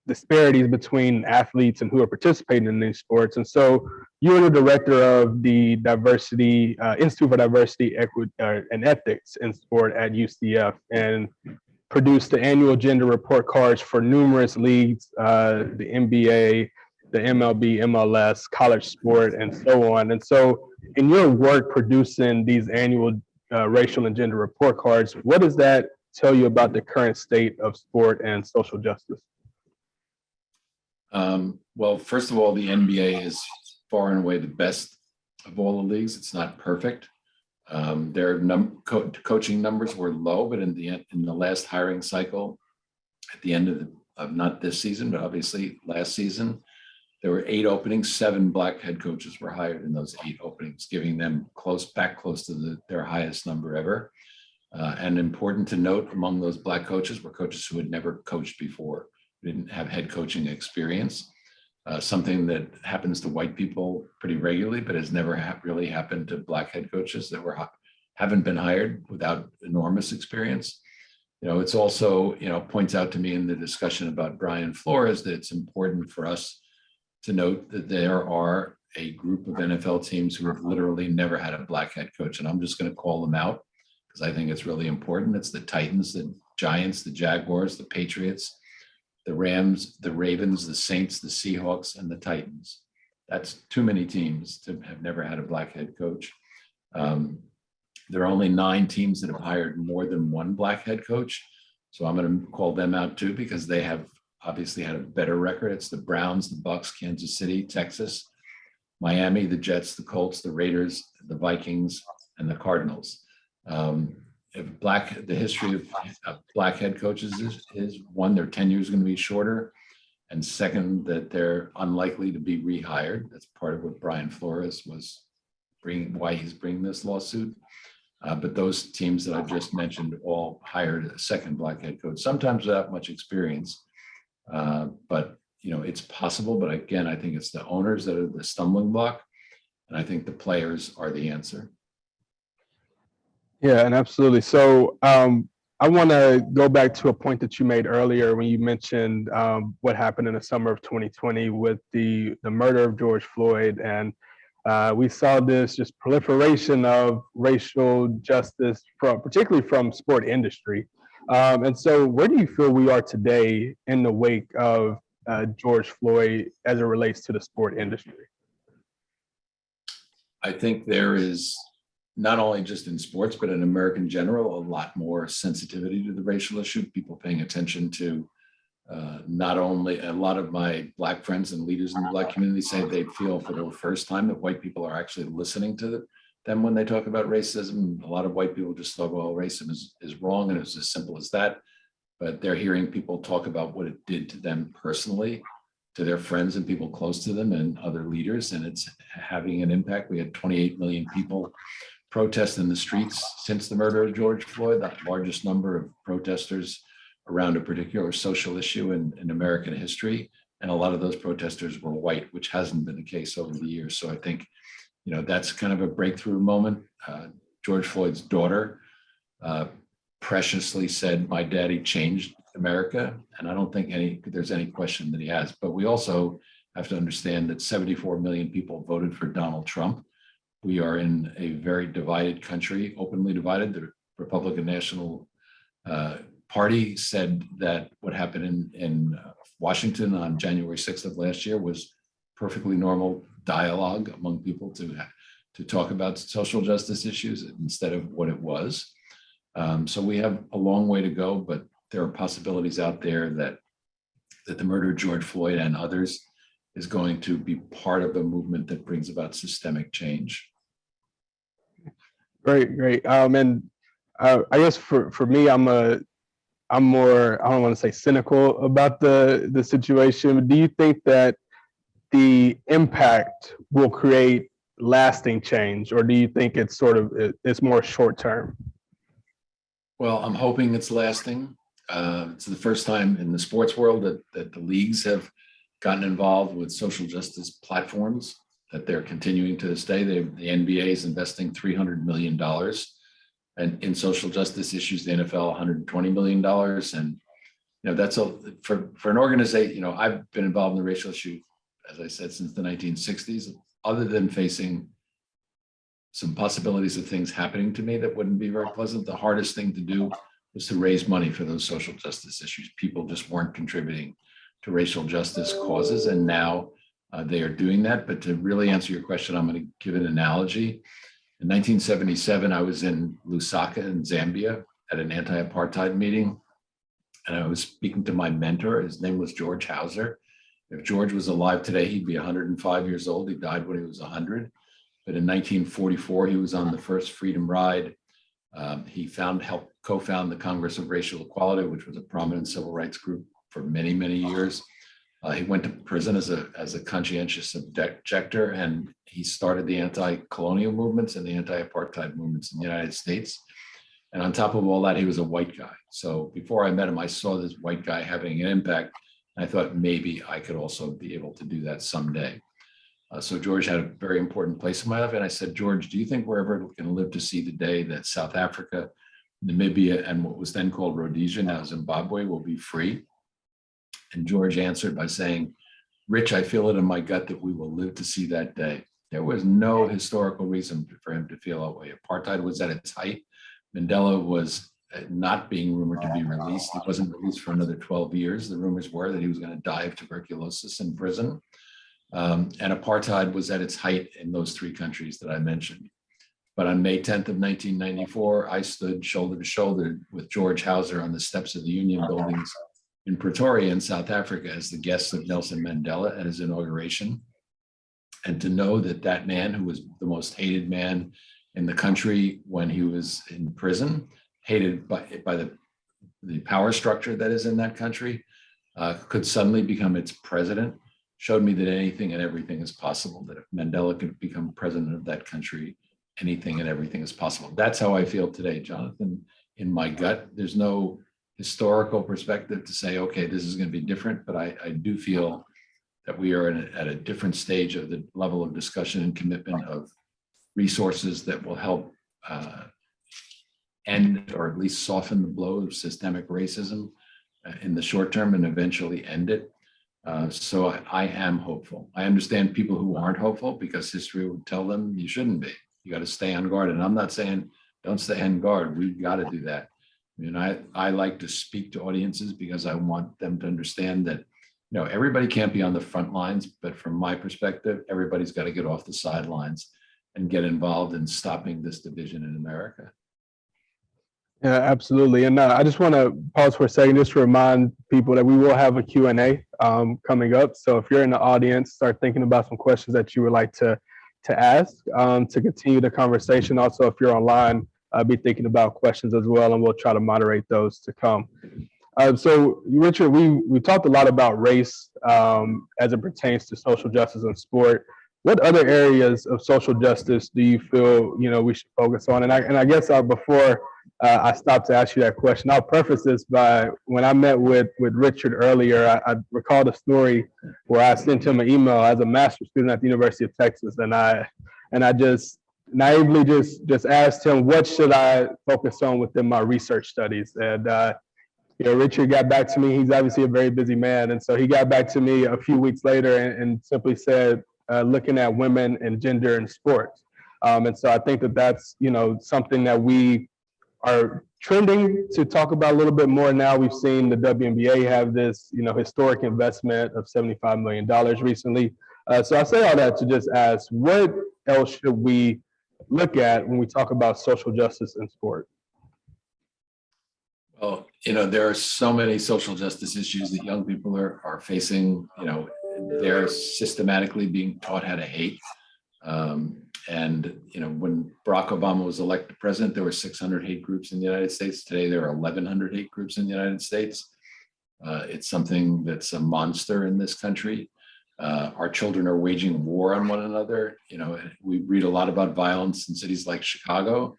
disparities between athletes and who are participating in these sports. And so you are the director of the Diversity Institute for Diversity, Equity, and Ethics in Sport at UCF, and produced the annual gender report cards for numerous leagues, the NBA, the MLB, MLS, college sport, and so on. And so in your work producing these annual racial and gender report cards, what does that tell you about the current state of sport and social justice? Well, first of all, the NBA is far and away the best of all the leagues. It's not perfect. Their coaching numbers were low, but in the last hiring cycle, at the end of not this season, but obviously last season, there were 8 openings. 7 Black head coaches were hired in those 8 openings, giving them close to their highest number ever. And important to note, among those Black coaches were coaches who had never coached before, didn't have head coaching experience, something that happens to white people pretty regularly, but has never really happened to Black head coaches that haven't been hired without enormous experience. It's also, points out to me in the discussion about Brian Flores that it's important for us to note that there are a group of NFL teams who have literally never had a Black head coach. And I'm just going to call them out because I think it's really important. It's the Titans, the Giants, the Jaguars, the Patriots, the Rams, the Ravens, the Saints, the Seahawks, and the Titans. That's too many teams to have never had a Black head coach. There are only 9 teams that have hired more than 1 Black head coach. So I'm going to call them out too, because they have obviously had a better record. It's the Browns, the Bucks, Kansas City, Texas, Miami, the Jets, the Colts, the Raiders, the Vikings, and the Cardinals. The history of Black head coaches is one, their tenure is going to be shorter, and second, that they're unlikely to be rehired. That's part of what Brian Flores why he's bringing this lawsuit. But those teams that I've just mentioned all hired a second Black head coach, sometimes without much experience. But it's possible. But again, I think it's the owners that are the stumbling block, and I think the players are the answer. Yeah, and absolutely. So I want to go back to a point that you made earlier when you mentioned what happened in the summer of 2020 with the murder of George Floyd. And we saw this just proliferation of racial justice, particularly from sport industry. And so where do you feel we are today in the wake of George Floyd as it relates to the sport industry? I think there is, not only just in sports, but in America in general, a lot more sensitivity to the racial issue, people paying attention to not only, a lot of my Black friends and leaders in the Black community say they feel for the first time that white people are actually listening to them when they talk about racism. A lot of white people just thought, well, racism is wrong, and it's as simple as that. But they're hearing people talk about what it did to them personally, to their friends and people close to them and other leaders, and it's having an impact. We had 28 million people protest in the streets since the murder of George Floyd, the largest number of protesters around a particular social issue in American history. And a lot of those protesters were white, which hasn't been the case over the years. So I think, that's kind of a breakthrough moment. George Floyd's daughter preciously said, "My daddy changed America." And I don't think there's any question that he has. But we also have to understand that 74 million people voted for Donald Trump. We are in a very divided country, openly divided. The Republican National Party said that what happened in Washington on January 6th of last year was perfectly normal dialogue among people to talk about social justice issues instead of what it was. So we have a long way to go, but there are possibilities out there that the murder of George Floyd and others is going to be part of a movement that brings about systemic change. Great. And I guess for me, I'm more, I don't want to say cynical about the situation. Do you think that the impact will create lasting change, or do you think it's it's more short term? Well, I'm hoping it's lasting. It's the first time in the sports world that the leagues have gotten involved with social justice platforms, that they're continuing to this day. The NBA is investing $300 million and in social justice issues, the NFL $120 million. And that's for an organization. I've been involved in the racial issue, as I said, since the 1960s. Other than facing some possibilities of things happening to me that wouldn't be very pleasant, the hardest thing to do was to raise money for those social justice issues. People just weren't contributing to racial justice causes, and now they are doing that. But to really answer your question, I'm going to give an analogy. In 1977, I was in Lusaka in Zambia at an anti-apartheid meeting, and I was speaking to my mentor. His name was George Hauser. If George was alive today, he'd be 105 years old. He died when he was 100. But in 1944, he was on the first Freedom Ride. He helped co-found the Congress of Racial Equality, which was a prominent civil rights group for many, many years. He went to prison as a conscientious objector, and he started the anti-colonial movements and the anti-apartheid movements in the United States. And on top of all that, he was a white guy. So before I met him, I saw this white guy having an impact. I thought maybe I could also be able to do that someday. So George had a very important place in my life. And I said, George, do you think we're ever going to live to see the day that South Africa, Namibia, and what was then called Rhodesia, now Zimbabwe, will be free? And George answered by saying, Rich, I feel it in my gut that we will live to see that day. There was no historical reason for him to feel that way. Apartheid was at its height. Mandela was not being rumored to be released. He wasn't released for another 12 years. The rumors were that he was going to die of tuberculosis in prison. And apartheid was at its height in those three countries that I mentioned. But on May 10th of 1994, I stood shoulder to shoulder with George Hauser on the steps of the Union buildings in Pretoria in South Africa as the guest of Nelson Mandela at his inauguration. And to know that that man, who was the most hated man in the country when he was in prison, hated by the power structure that is in that country, could suddenly become its president, showed me that anything and everything is possible, that if Mandela could become president of that country, anything and everything is possible. That's how I feel today, Jonathan, in my gut. There's no historical perspective to say, okay, this is going to be different, but I do feel that we are at a different stage of the level of discussion and commitment of resources that will help end or at least soften the blow of systemic racism in the short term and eventually end it. So I am hopeful. I understand people who aren't hopeful because history would tell them you shouldn't be. You got to stay on guard. And I'm not saying don't stay on guard. We've got to do that. I mean, I like to speak to audiences because I want them to understand that, everybody can't be on the front lines, but from my perspective, everybody's got to get off the sidelines and get involved in stopping this division in America. Yeah, absolutely. And I just want to pause for a second just to remind people that we will have a Q&A coming up. So if you're in the audience, start thinking about some questions that you would like to ask to continue the conversation. Also, if you're online, be thinking about questions as well, and we'll try to moderate those to come. So Richard, we talked a lot about race as it pertains to social justice in sport. What other areas of social justice do you feel we should focus on? And I guess before I stop to ask you that question, I'll preface this by when I met with Richard earlier, I recalled a story where I sent him an email as a master's student at the University of Texas, and I just naively just asked him, what should I focus on within my research studies? And Richard got back to me. He's obviously a very busy man. And so he got back to me a few weeks later and simply said, looking at women and gender in sports. And so I think that that's, something that we are trending to talk about a little bit more now. We've seen the WNBA have this, historic investment of $75 million recently. So I say all that to just ask, what else should we look at when we talk about social justice in sport? Well, there are so many social justice issues that young people are facing. They're systematically being taught how to hate. When Barack Obama was elected president, there were 600 hate groups in the United States. Today, there are 1,100 hate groups in the United States. It's something that's a monster in this country. Our children are waging war on one another. We read a lot about violence in cities like Chicago.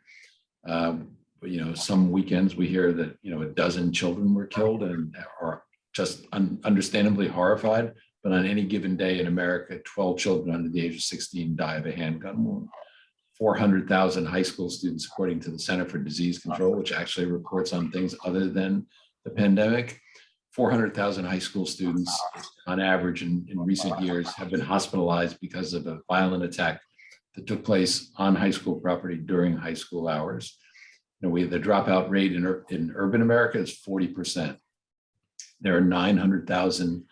But, some weekends we hear that, a dozen children were killed and are just understandably horrified. But on any given day in America, 12 children under the age of 16 die of a handgun wound. 400,000 high school students, according to the Center for Disease Control, which actually reports on things other than the pandemic. 400,000 high school students on average in recent years have been hospitalized because of a violent attack that took place on high school property during high school hours. The dropout rate in urban America is 40%. There are 900,000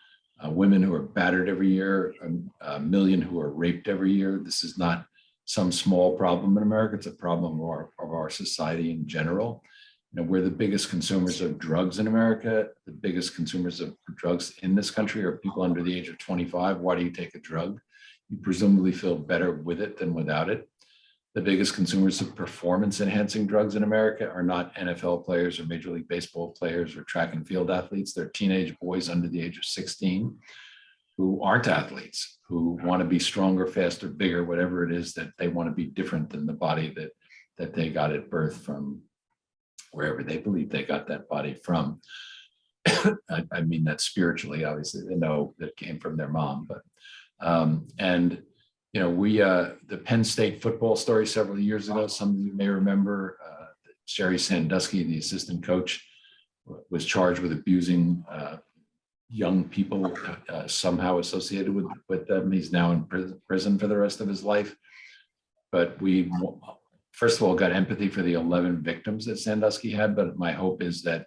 women who are battered every year, a million who are raped every year. This is not some small problem in America. It's a problem of our society in general. We're the biggest consumers of drugs in America. The biggest consumers of drugs in this country are people under the age of 25. Why do you take a drug? You presumably feel better with it than without it. The biggest consumers of performance-enhancing drugs in America are not NFL players or Major League Baseball players or track and field athletes. They're teenage boys under the age of 16 who aren't athletes, who want to be stronger, faster, bigger, whatever it is that they want to be different than the body that they got at birth from wherever they believe they got that body from. I mean that spiritually, obviously, they know that it came from their mom, but the Penn State football story several years ago, some of you may remember, Jerry Sandusky, the assistant coach, was charged with abusing young people somehow associated with them. He's now in prison for the rest of his life. But we, first of all, got empathy for the 11 victims that Sandusky had, but my hope is that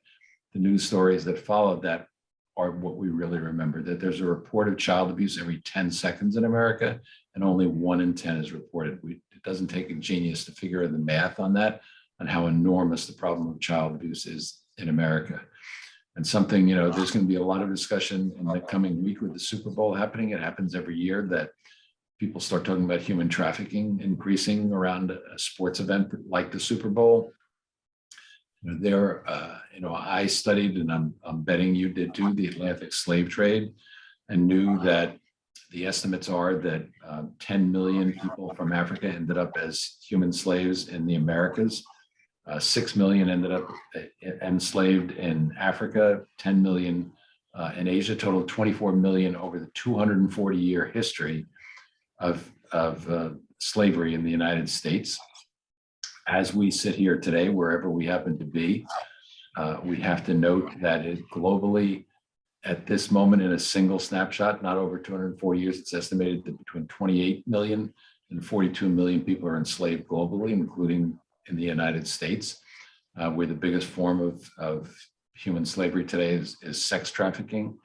the news stories that followed that are what we really remember, that there's a report of child abuse every 10 seconds in America, and only 1 in 10 is reported. It doesn't take a genius to figure out the math on that, on how enormous the problem of child abuse is in America. And something, there's going to be a lot of discussion in the coming week with the Super Bowl happening. It happens every year that people start talking about human trafficking increasing around a sports event like the Super Bowl. I studied, and I'm betting you did too, the Atlantic slave trade, and knew that the estimates are that 10 million people from Africa ended up as human slaves in the Americas. 6 million ended up enslaved in Africa, 10 million in Asia, total 24 million over the 240-year history of slavery in the United States. As we sit here today, wherever we happen to be, we have to note that globally, at this moment in a single snapshot, not over 240 years, it's estimated that between 28 million and 42 million people are enslaved globally, including in the United States, where the biggest form of human slavery today is sex trafficking.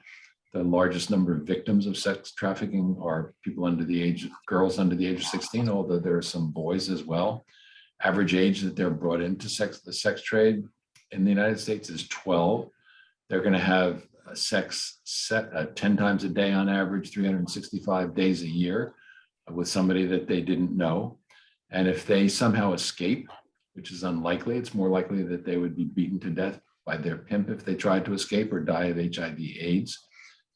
The largest number of victims of sex trafficking are girls under the age of 16, although there are some boys as well. Average age that they're brought into the sex trade in the United States is 12. They're going to have sex 10 times a day on average, 365 days a year with somebody that they didn't know. And if they somehow escape, which is unlikely, it's more likely that they would be beaten to death by their pimp if they tried to escape or die of HIV/AIDS.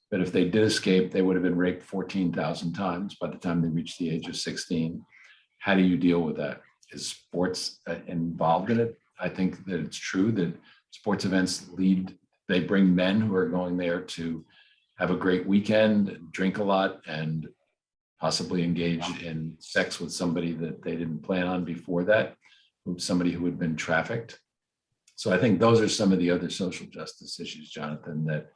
But if they did escape, they would have been raped 14,000 times by the time they reached the age of 16. How do you deal with that? Is sports involved in it? I think that it's true that sports events they bring men who are going there to have a great weekend, drink a lot, and possibly engage in sex with somebody that they didn't plan on before that, somebody who had been trafficked. So I think those are some of the other social justice issues, Jonathan, that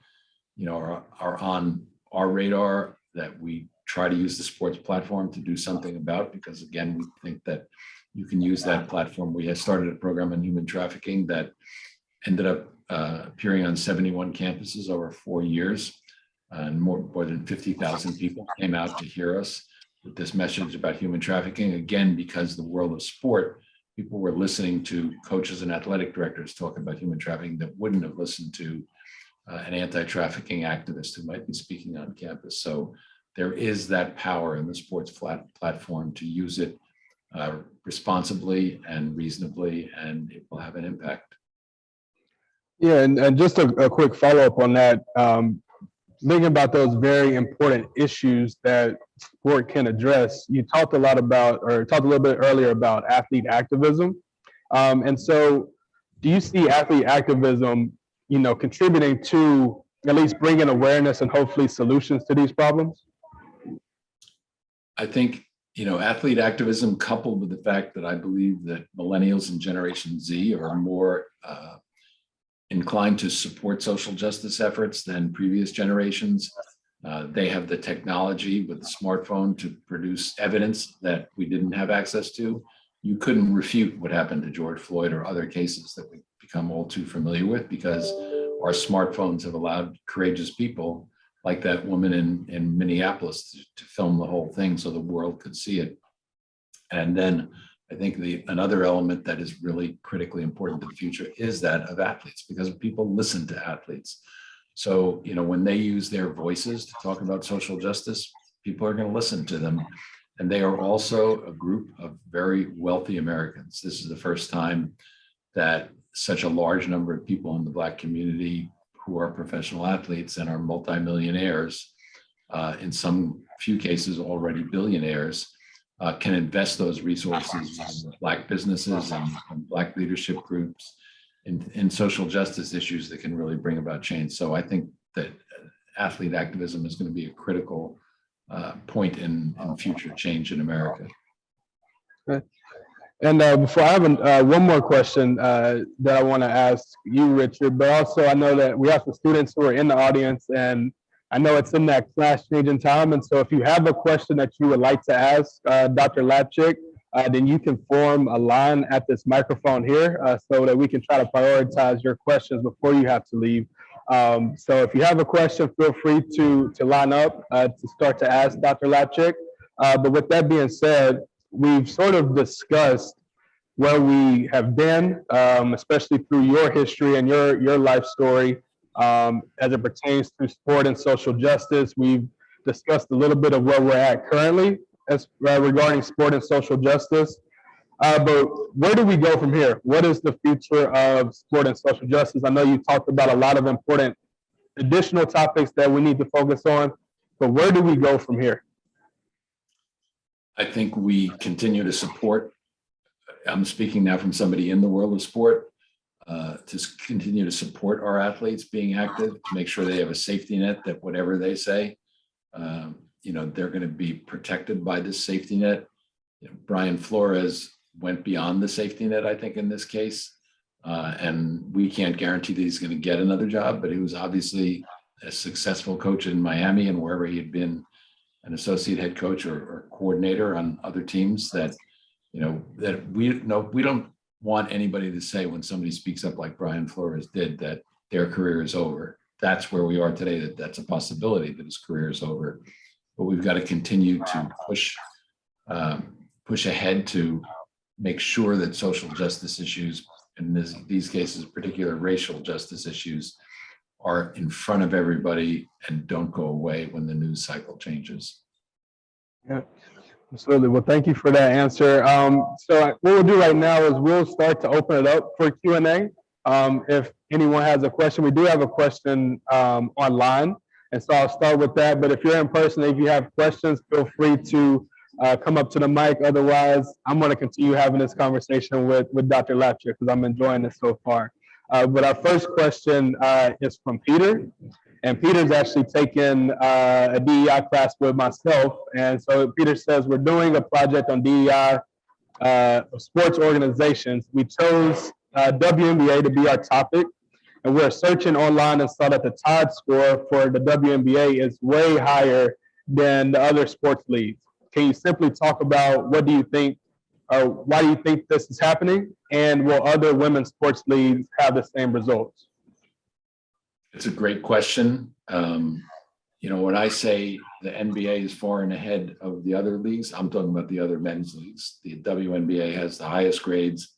are on our radar, that we try to use the sports platform to do something about, because again, we think that you can use that platform. We had started a program on human trafficking that ended up appearing on 71 campuses over 4 years, and more than 50,000 people came out to hear us with this message about human trafficking. Again, because the world of sport, people were listening to coaches and athletic directors talk about human trafficking that wouldn't have listened to an anti-trafficking activist who might be speaking on campus. So there is that power in the sports platform to use it responsibly and reasonably, and it will have an impact. Yeah, and just a quick follow-up on that, thinking about those very important issues that sport can address, you talked a little bit earlier about athlete activism. And so do you see athlete activism, contributing to at least bringing awareness and hopefully solutions to these problems? I think, athlete activism, coupled with the fact that I believe that millennials and Generation Z are more inclined to support social justice efforts than previous generations. They have the technology with the smartphone to produce evidence that we didn't have access to. You couldn't refute what happened to George Floyd or other cases that we've become all too familiar with, because our smartphones have allowed courageous people like that woman in Minneapolis to film the whole thing so the world could see it. And then I think another element that is really critically important to the future is that of athletes, because people listen to athletes. So, when they use their voices to talk about social justice, people are going to listen to them. And they are also a group of very wealthy Americans. This is the first time that such a large number of people in the Black community who are professional athletes and are multimillionaires, in some few cases already billionaires, can invest those resources in Black businesses and Black leadership groups in social justice issues that can really bring about change. So I think that athlete activism is going to be a critical point in future change in America. Okay. And before I have one more question that I want to ask you, Richard, but also I know that we have some students who are in the audience, and I know it's in that class changing time. And so if you have a question that you would like to ask Dr. Lapchick, then you can form a line at this microphone here so that we can try to prioritize your questions before you have to leave. So if you have a question, feel free to line up to start to ask Dr. Lapchick. But with that being said, we've sort of discussed where we have been, especially through your history and your life story as it pertains to sport and social justice. We've discussed a little bit of where we're at currently as regarding sport and social justice. But where do we go from here? What is the future of sport and social justice? I know you talked about a lot of important additional topics that we need to focus on, but where do we go from here? I think we continue to support, I'm speaking now from somebody in the world of sport, to continue to support our athletes being active, to make sure they have a safety net that whatever they say, they're going to be protected by this safety net. Brian Flores went beyond the safety net, I think, in this case. And we can't guarantee that he's going to get another job, but he was obviously a successful coach in Miami and wherever he had been an associate head coach or coordinator on other teams that we don't want anybody to say when somebody speaks up like Brian Flores did that their career is over. That's where we are today, that's a possibility that his career is over. But we've got to continue to push ahead to make sure that social justice issues, in these cases, particular racial justice issues, are in front of everybody and don't go away when the news cycle changes. Yeah, absolutely. Well, thank you for that answer. So what we'll do right now is we'll start to open it up for Q&A. If anyone has a question, we do have a question online. And so I'll start with that. But if you're in person, if you have questions, feel free to come up to the mic. Otherwise, I'm going to continue having this conversation with Dr. Lapchick because I'm enjoying this so far. But our first question is from Peter. And Peter's actually taken a DEI class with myself. And so Peter says, we're doing a project on DEI of sports organizations. We chose WNBA to be our topic. And we're searching online and saw that the Tide score for the WNBA is way higher than the other sports leagues. Can you simply talk about what do you think, or why do you think this is happening? And will other women's sports leagues have the same results? It's a great question. When I say the NBA is far and ahead of the other leagues, I'm talking about the other men's leagues. The WNBA has the highest grades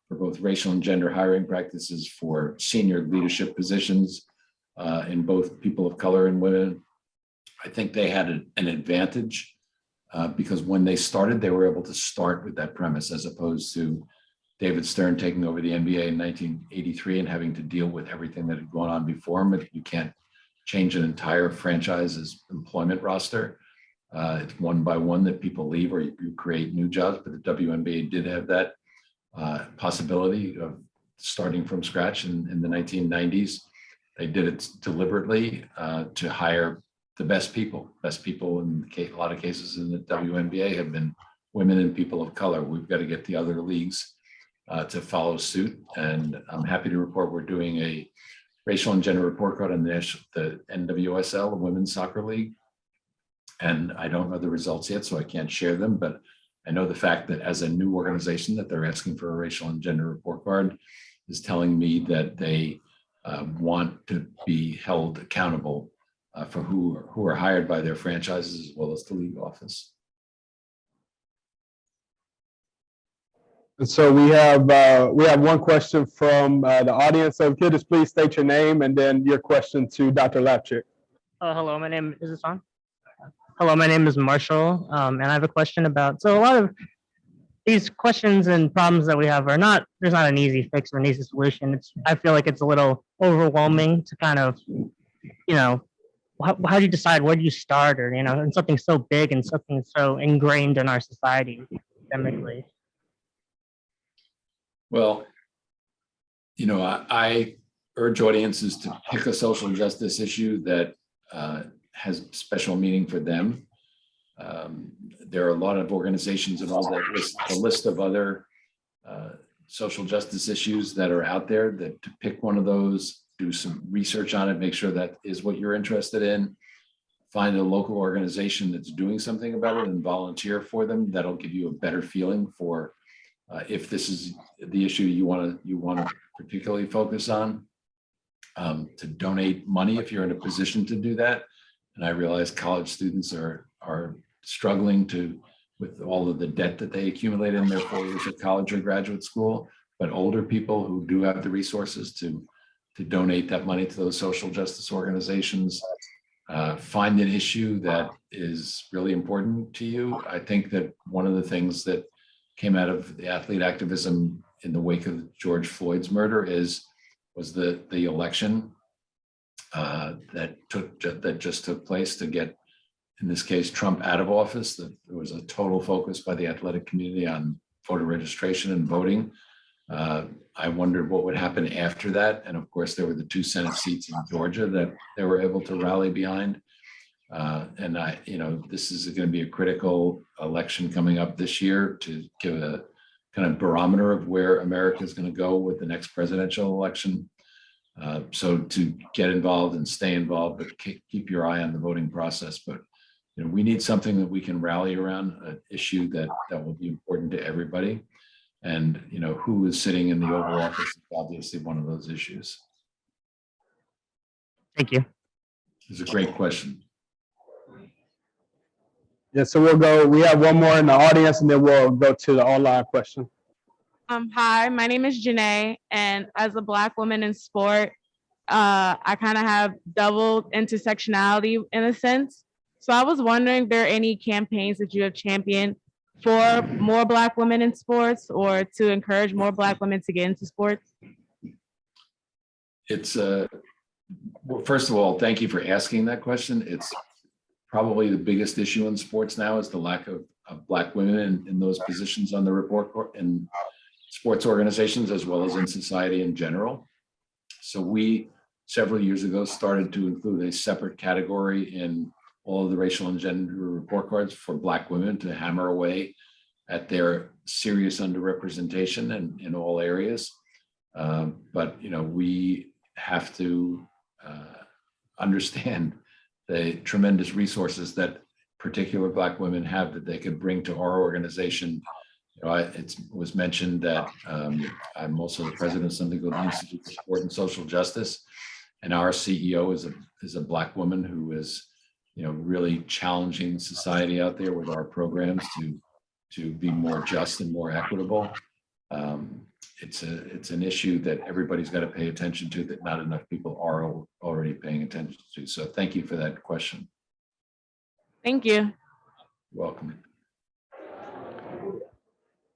for both racial and gender hiring practices for senior leadership positions in both people of color and women. I think they had an advantage because when they started, they were able to start with that premise as opposed to David Stern taking over the NBA in 1983 and having to deal with everything that had gone on before him. You can't change an entire franchise's employment roster. It's one by one that people leave or you create new jobs, but the WNBA did have that possibility of starting from scratch in the 1990s. They did it deliberately to hire the best people. Best people in a lot of cases in the WNBA have been women and people of color. We've got to get the other leagues to follow suit. And I'm happy to report we're doing a racial and gender report card on the NWSL, the Women's Soccer League. And I don't know the results yet, so I can't share them, but I know the fact that as a new organization that they're asking for a racial and gender report card is telling me that they want to be held accountable for who are hired by their franchises as well as the league office. And so we have one question from the audience. So if you could just please state your name and then your question to Dr. Lapchick. Hello, my name is this on? Hello, my name is Marshall, and I have a question about. So a lot of these questions and problems that we have are not. There's not an easy fix or an easy solution. I feel like it's a little overwhelming to kind of, how do you decide where do you start, or and something so big and something so ingrained in our society systemically. Well, I urge audiences to pick a social justice issue that has special meaning for them. There are a lot of organizations and all that list of other social justice issues that are out there, that to pick one of those, do some research on it, make sure that is what you're interested in, find a local organization that's doing something about it and volunteer for them. That'll give you a better feeling for if this is the issue you want to particularly focus on. To donate money if you're in a position to do that. And I realize college students are struggling with all of the debt that they accumulate in their 4 years of college or graduate school, but older people who do have the resources to donate that money to those social justice organizations, find an issue that is really important to you. I think that one of the things that came out of the athlete activism in the wake of George Floyd's murder was the election that just took place to get, in this case, Trump out of office. There was a total focus by the athletic community on voter registration and voting. I wondered what would happen after that. And of course, there were the 2 Senate seats in Georgia that they were able to rally behind. And this is going to be a critical election coming up this year to give a kind of barometer of where America is going to go with the next presidential election. So to get involved and stay involved, but keep your eye on the voting process. But we need something that we can rally around, an issue that will be important to everybody. And who is sitting in the Oval Office is obviously one of those issues. Thank you. It's a great question. Yeah, so we have one more in the audience and then we'll go to the online question. Hi, my name is Janae, and as a Black woman in sport, I kind of have double intersectionality in a sense. So I was wondering if there are any campaigns that you have championed for more Black women in sports or to encourage more Black women to get into sports? It's well, first of all, thank you for asking that question. It's probably the biggest issue in sports now is the lack of Black women in those positions on the report in sports organizations as well as in society in general. So we, several years ago, started to include a separate category in all of the racial and gender report cards for Black women to hammer away at their serious underrepresentation in all areas. But we have to understand the tremendous resources that particular Black women have that they could bring to our organization. It was mentioned that I'm also the president of something called the Institute for Sport and Social Justice, and our CEO is a Black woman who is, really challenging society out there with our programs to be more just and more equitable. It's an issue that everybody's got to pay attention to that not enough people are already paying attention to. So thank you for that question. Thank you. You're welcome.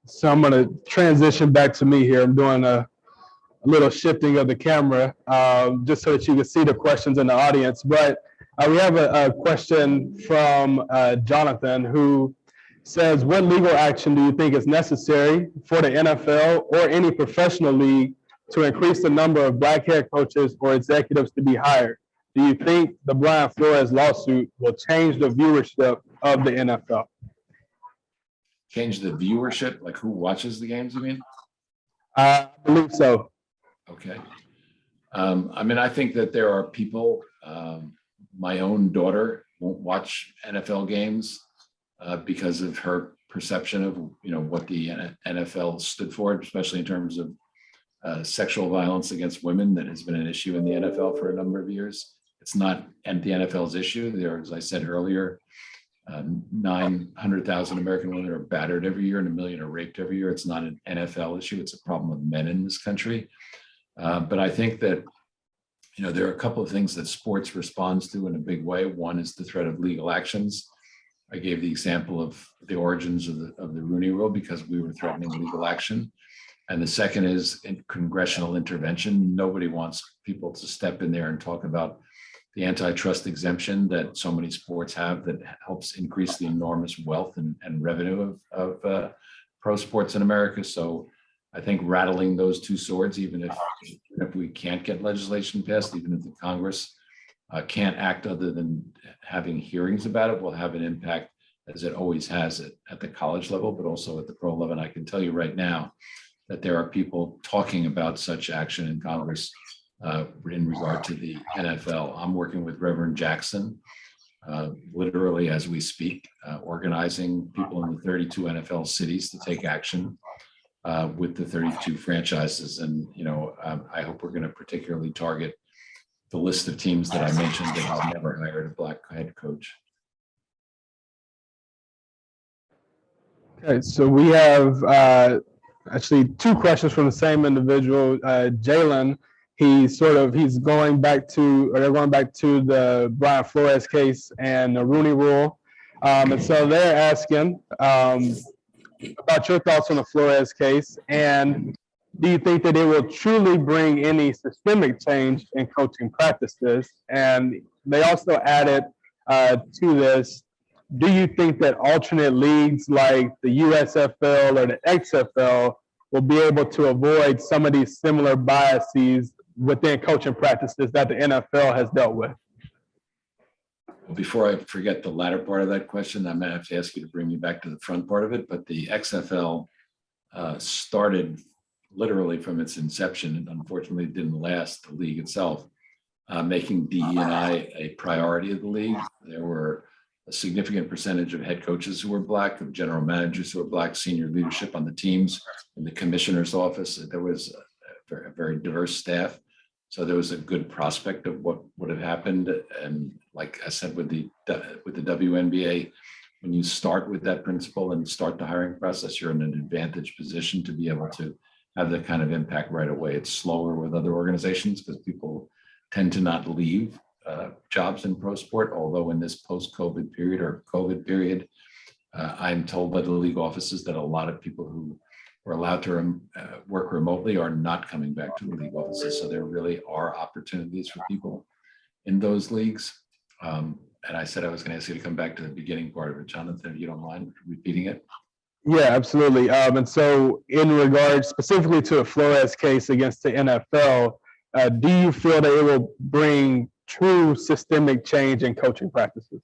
So I'm going to transition back to me here. I'm doing a little shifting of the camera just so that you can see the questions in the audience. But we have a question from Jonathan, who says, what legal action do you think is necessary for the NFL or any professional league to increase the number of Black head coaches or executives to be hired? Do you think the Brian Flores lawsuit will change the viewership of the NFL? Change the viewership, like who watches the games, you mean? I believe so. Okay. I think that there are people, my own daughter won't watch NFL games because of her perception of, what the NFL stood for, especially in terms of sexual violence against women that has been an issue in the NFL for a number of years. It's not the NFL's issue. There, as I said earlier, 900,000 American women are battered every year and 1 million are raped every year. It's not an NFL issue. It's a problem of men in this country. But I think that, there are a couple of things that sports responds to in a big way. One is the threat of legal actions. I gave the example of the origins of the Rooney Rule because we were threatening legal action. And the second is congressional intervention. Nobody wants people to step in there and talk about the antitrust exemption that so many sports have that helps increase the enormous wealth and revenue of pro sports in America. So I think rattling those two swords, even if we can't get legislation passed, even if the Congress can't act other than having hearings about it, will have an impact, as it always has at the college level, but also at the pro level. And I can tell you right now that there are people talking about such action in Congress in regard to the NFL. I'm working with Reverend Jackson, literally as we speak, organizing people in the 32 NFL cities to take action with the 32 franchises. And, I hope we're going to particularly target the list of teams that I mentioned that have never hired a Black head coach. Okay, so we have actually two questions from the same individual, Jalen. They're going back to the Brian Flores case and the Rooney Rule. And so they're asking about your thoughts on the Flores case, and do you think that it will truly bring any systemic change in coaching practices? And they also added to this, do you think that alternate leagues like the USFL or the XFL will be able to avoid some of these similar biases within coaching practices that the NFL has dealt with? Before I forget the latter part of that question, I might have to ask you to bring me back to the front part of it, but the XFL started literally from its inception, and unfortunately it didn't last, the league itself, making DE&I a priority of the league. There were a significant percentage of head coaches who were Black, of general managers who were Black, senior leadership on the teams, in the commissioner's office. There was a very diverse staff. So there was a good prospect of what would have happened. And like I said, with the WNBA, when you start with that principle and start the hiring process, you're in an advantaged position to be able to have that kind of impact right away. It's slower with other organizations because people tend to not leave jobs in pro sport, although in this post-COVID period or COVID period, I'm told by the league offices that a lot of people who were allowed to work remotely are not coming back to the league offices. So there really are opportunities for people in those leagues. And I said I was going to ask you to come back to the beginning part of it, Jonathan, if you don't mind repeating it. Yeah, absolutely. And so in regards specifically to the Flores case against the NFL, do you feel that it will bring true systemic change in coaching practices?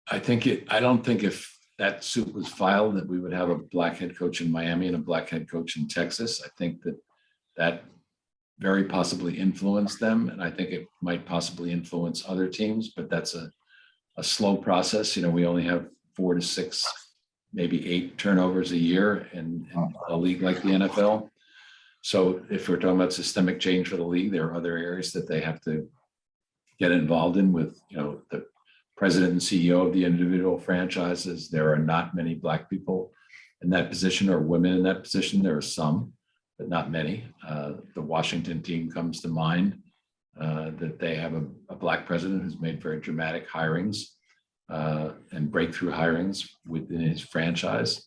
I don't think if that suit was filed, that we would have a black head coach in Miami and a black head coach in Texas. I think that very possibly influenced them, and I think it might possibly influence other teams, but that's a slow process. We only have 4 to 6, maybe 8 turnovers a year in a league like the NFL. So if we're talking about systemic change for the league, there are other areas that they have to get involved in with, the president and CEO of the individual franchises. There are not many black people in that position or women in that position. There are some, but not many. The Washington team comes to mind, that they have a black president who's made very dramatic hirings and breakthrough hirings within his franchise.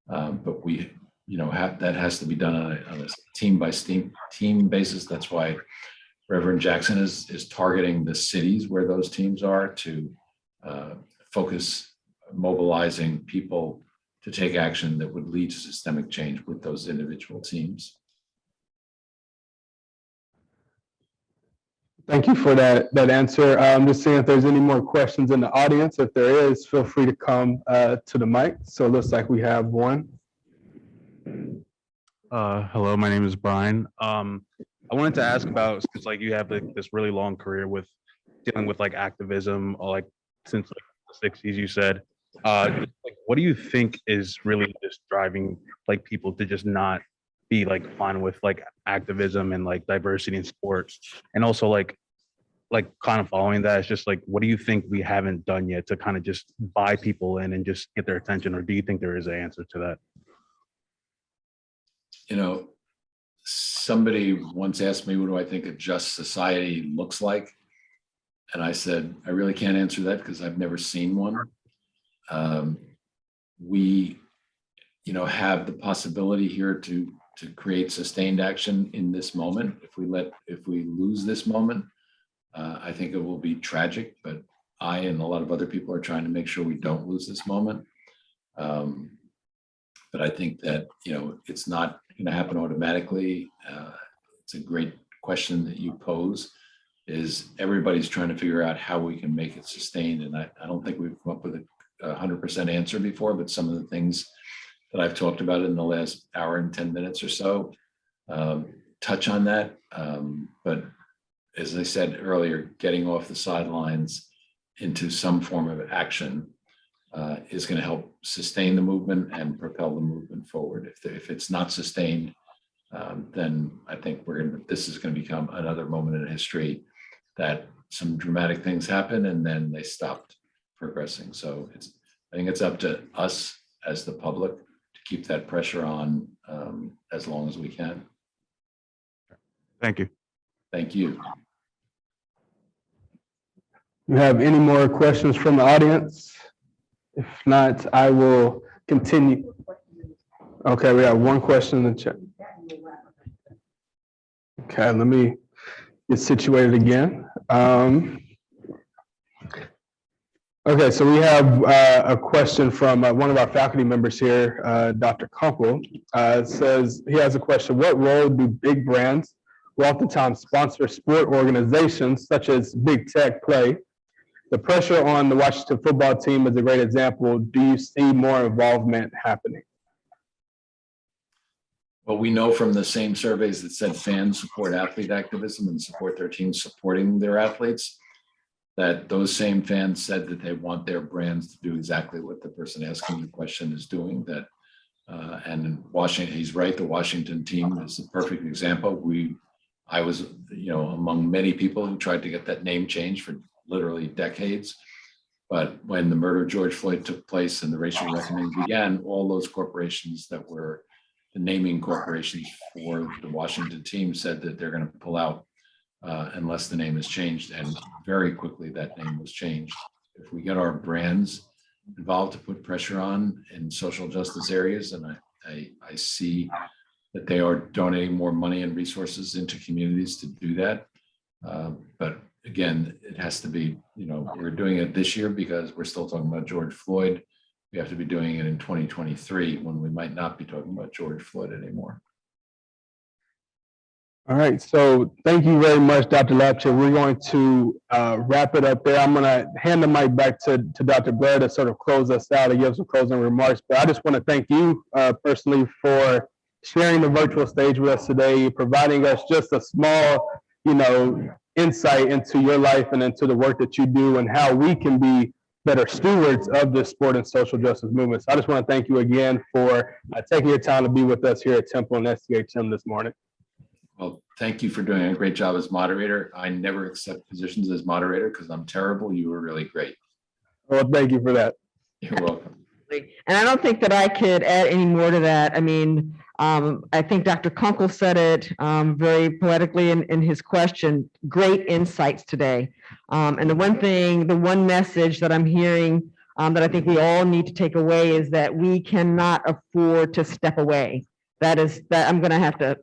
But we, that has to be done on a team by team basis. That's why Reverend Jackson is targeting the cities where those teams are to focus mobilizing people to take action that would lead to systemic change with those individual teams. Thank you for that answer. I'm just seeing if there's any more questions in the audience. If there is, feel free to come to the mic. So it looks like we have one. Hello, my name is Brian. I wanted to ask about, because like you have this really long career with dealing with like activism, or like since like the 60s, you said. Like, what do you think is really just driving like people to just not be like fine with like activism and like diversity in sports? And also like kind of following that, it's just like, what do you think we haven't done yet to kind of just buy people in and just get their attention? Or do you think there is an answer to that? Somebody once asked me, what do I think a just society looks like? And I said, I really can't answer that because I've never seen one. We, have the possibility here to create sustained action in this moment. If we lose this moment, I think it will be tragic, but I and a lot of other people are trying to make sure we don't lose this moment. But I think that, it's not going to happen automatically. It's a great question that you pose, is everybody's trying to figure out how we can make it sustained. And I don't think we've come up with a 100% answer before, but some of the things that I've talked about in the last hour and 10 minutes or so touch on that. But as I said earlier, getting off the sidelines into some form of action is going to help sustain the movement and propel the movement forward. If it's not sustained, then I think this is going to become another moment in history that some dramatic things happen and then they stopped progressing. So I think it's up to us as the public to keep that pressure on as long as we can. Thank you. Thank you. You have any more questions from the audience? If not, I will continue. Okay, we have one question in the chat. Okay, let me get situated again. Okay, so we have a question from one of our faculty members here, Dr. Kunkel. Says he has a question: what role do big brands, who oftentimes sponsor sport organizations such as big tech, play? The pressure on the Washington football team is a great example. Do you see more involvement happening? Well, we know from the same surveys that said fans support athlete activism and support their teams supporting their athletes, that those same fans said that they want their brands to do exactly what the person asking the question is doing. And in Washington, he's right, the Washington team is a perfect example. I was, among many people who tried to get that name changed for literally decades. But when the murder of George Floyd took place and the racial reckoning began, all those corporations that were the naming corporations for the Washington team said that they're going to pull out unless the name is changed. And very quickly that name was changed. If we get our brands involved to put pressure on in social justice areas, and I see that they are donating more money and resources into communities to do that. But again, it has to be, we're doing it this year because we're still talking about George Floyd. We have to be doing it in 2023 when we might not be talking about George Floyd anymore. All right, so thank you very much, Dr. Lapchick. We're going to wrap it up there. I'm going to hand the mic back to Dr. Blair to sort of close us out and give some closing remarks. But I just want to thank you personally for sharing the virtual stage with us today, providing us just a small, insight into your life and into the work that you do and how we can be better stewards of this sport and social justice movement. So I just want to thank you again for taking your time to be with us here at Temple and STHM this morning. Well, thank you for doing a great job as moderator. I never accept positions as moderator because I'm terrible. You were really great. Well, thank you for that. You're welcome. And I don't think that I could add any more to that. I mean, I think Dr. Kunkel said it very poetically in his question. Great insights today. And the one message that I'm hearing that I think we all need to take away is that we cannot afford to step away. That I'm going to have to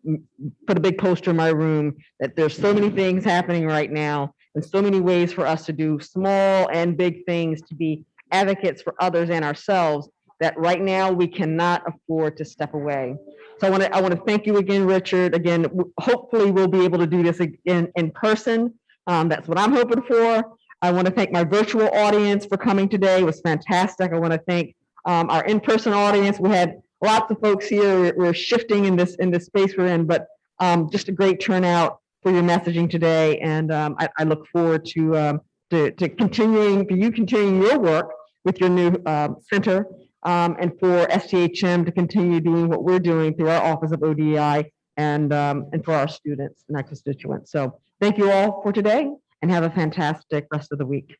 put a big poster in my room that there's so many things happening right now and so many ways for us to do small and big things to be advocates for others and ourselves, that right now we cannot afford to step away. So I want to thank you again, Richard. Again, hopefully we'll be able to do this again in person. That's what I'm hoping for. I want to thank my virtual audience for coming today. It was fantastic. I want to thank our in-person audience. We had lots of folks here. We're shifting in this space we're in, but just a great turnout for your messaging today. And I look forward to continuing your work with your new center, and for STHM to continue doing what we're doing through our Office of ODEI and for our students and our constituents. So thank you all for today and have a fantastic rest of the week.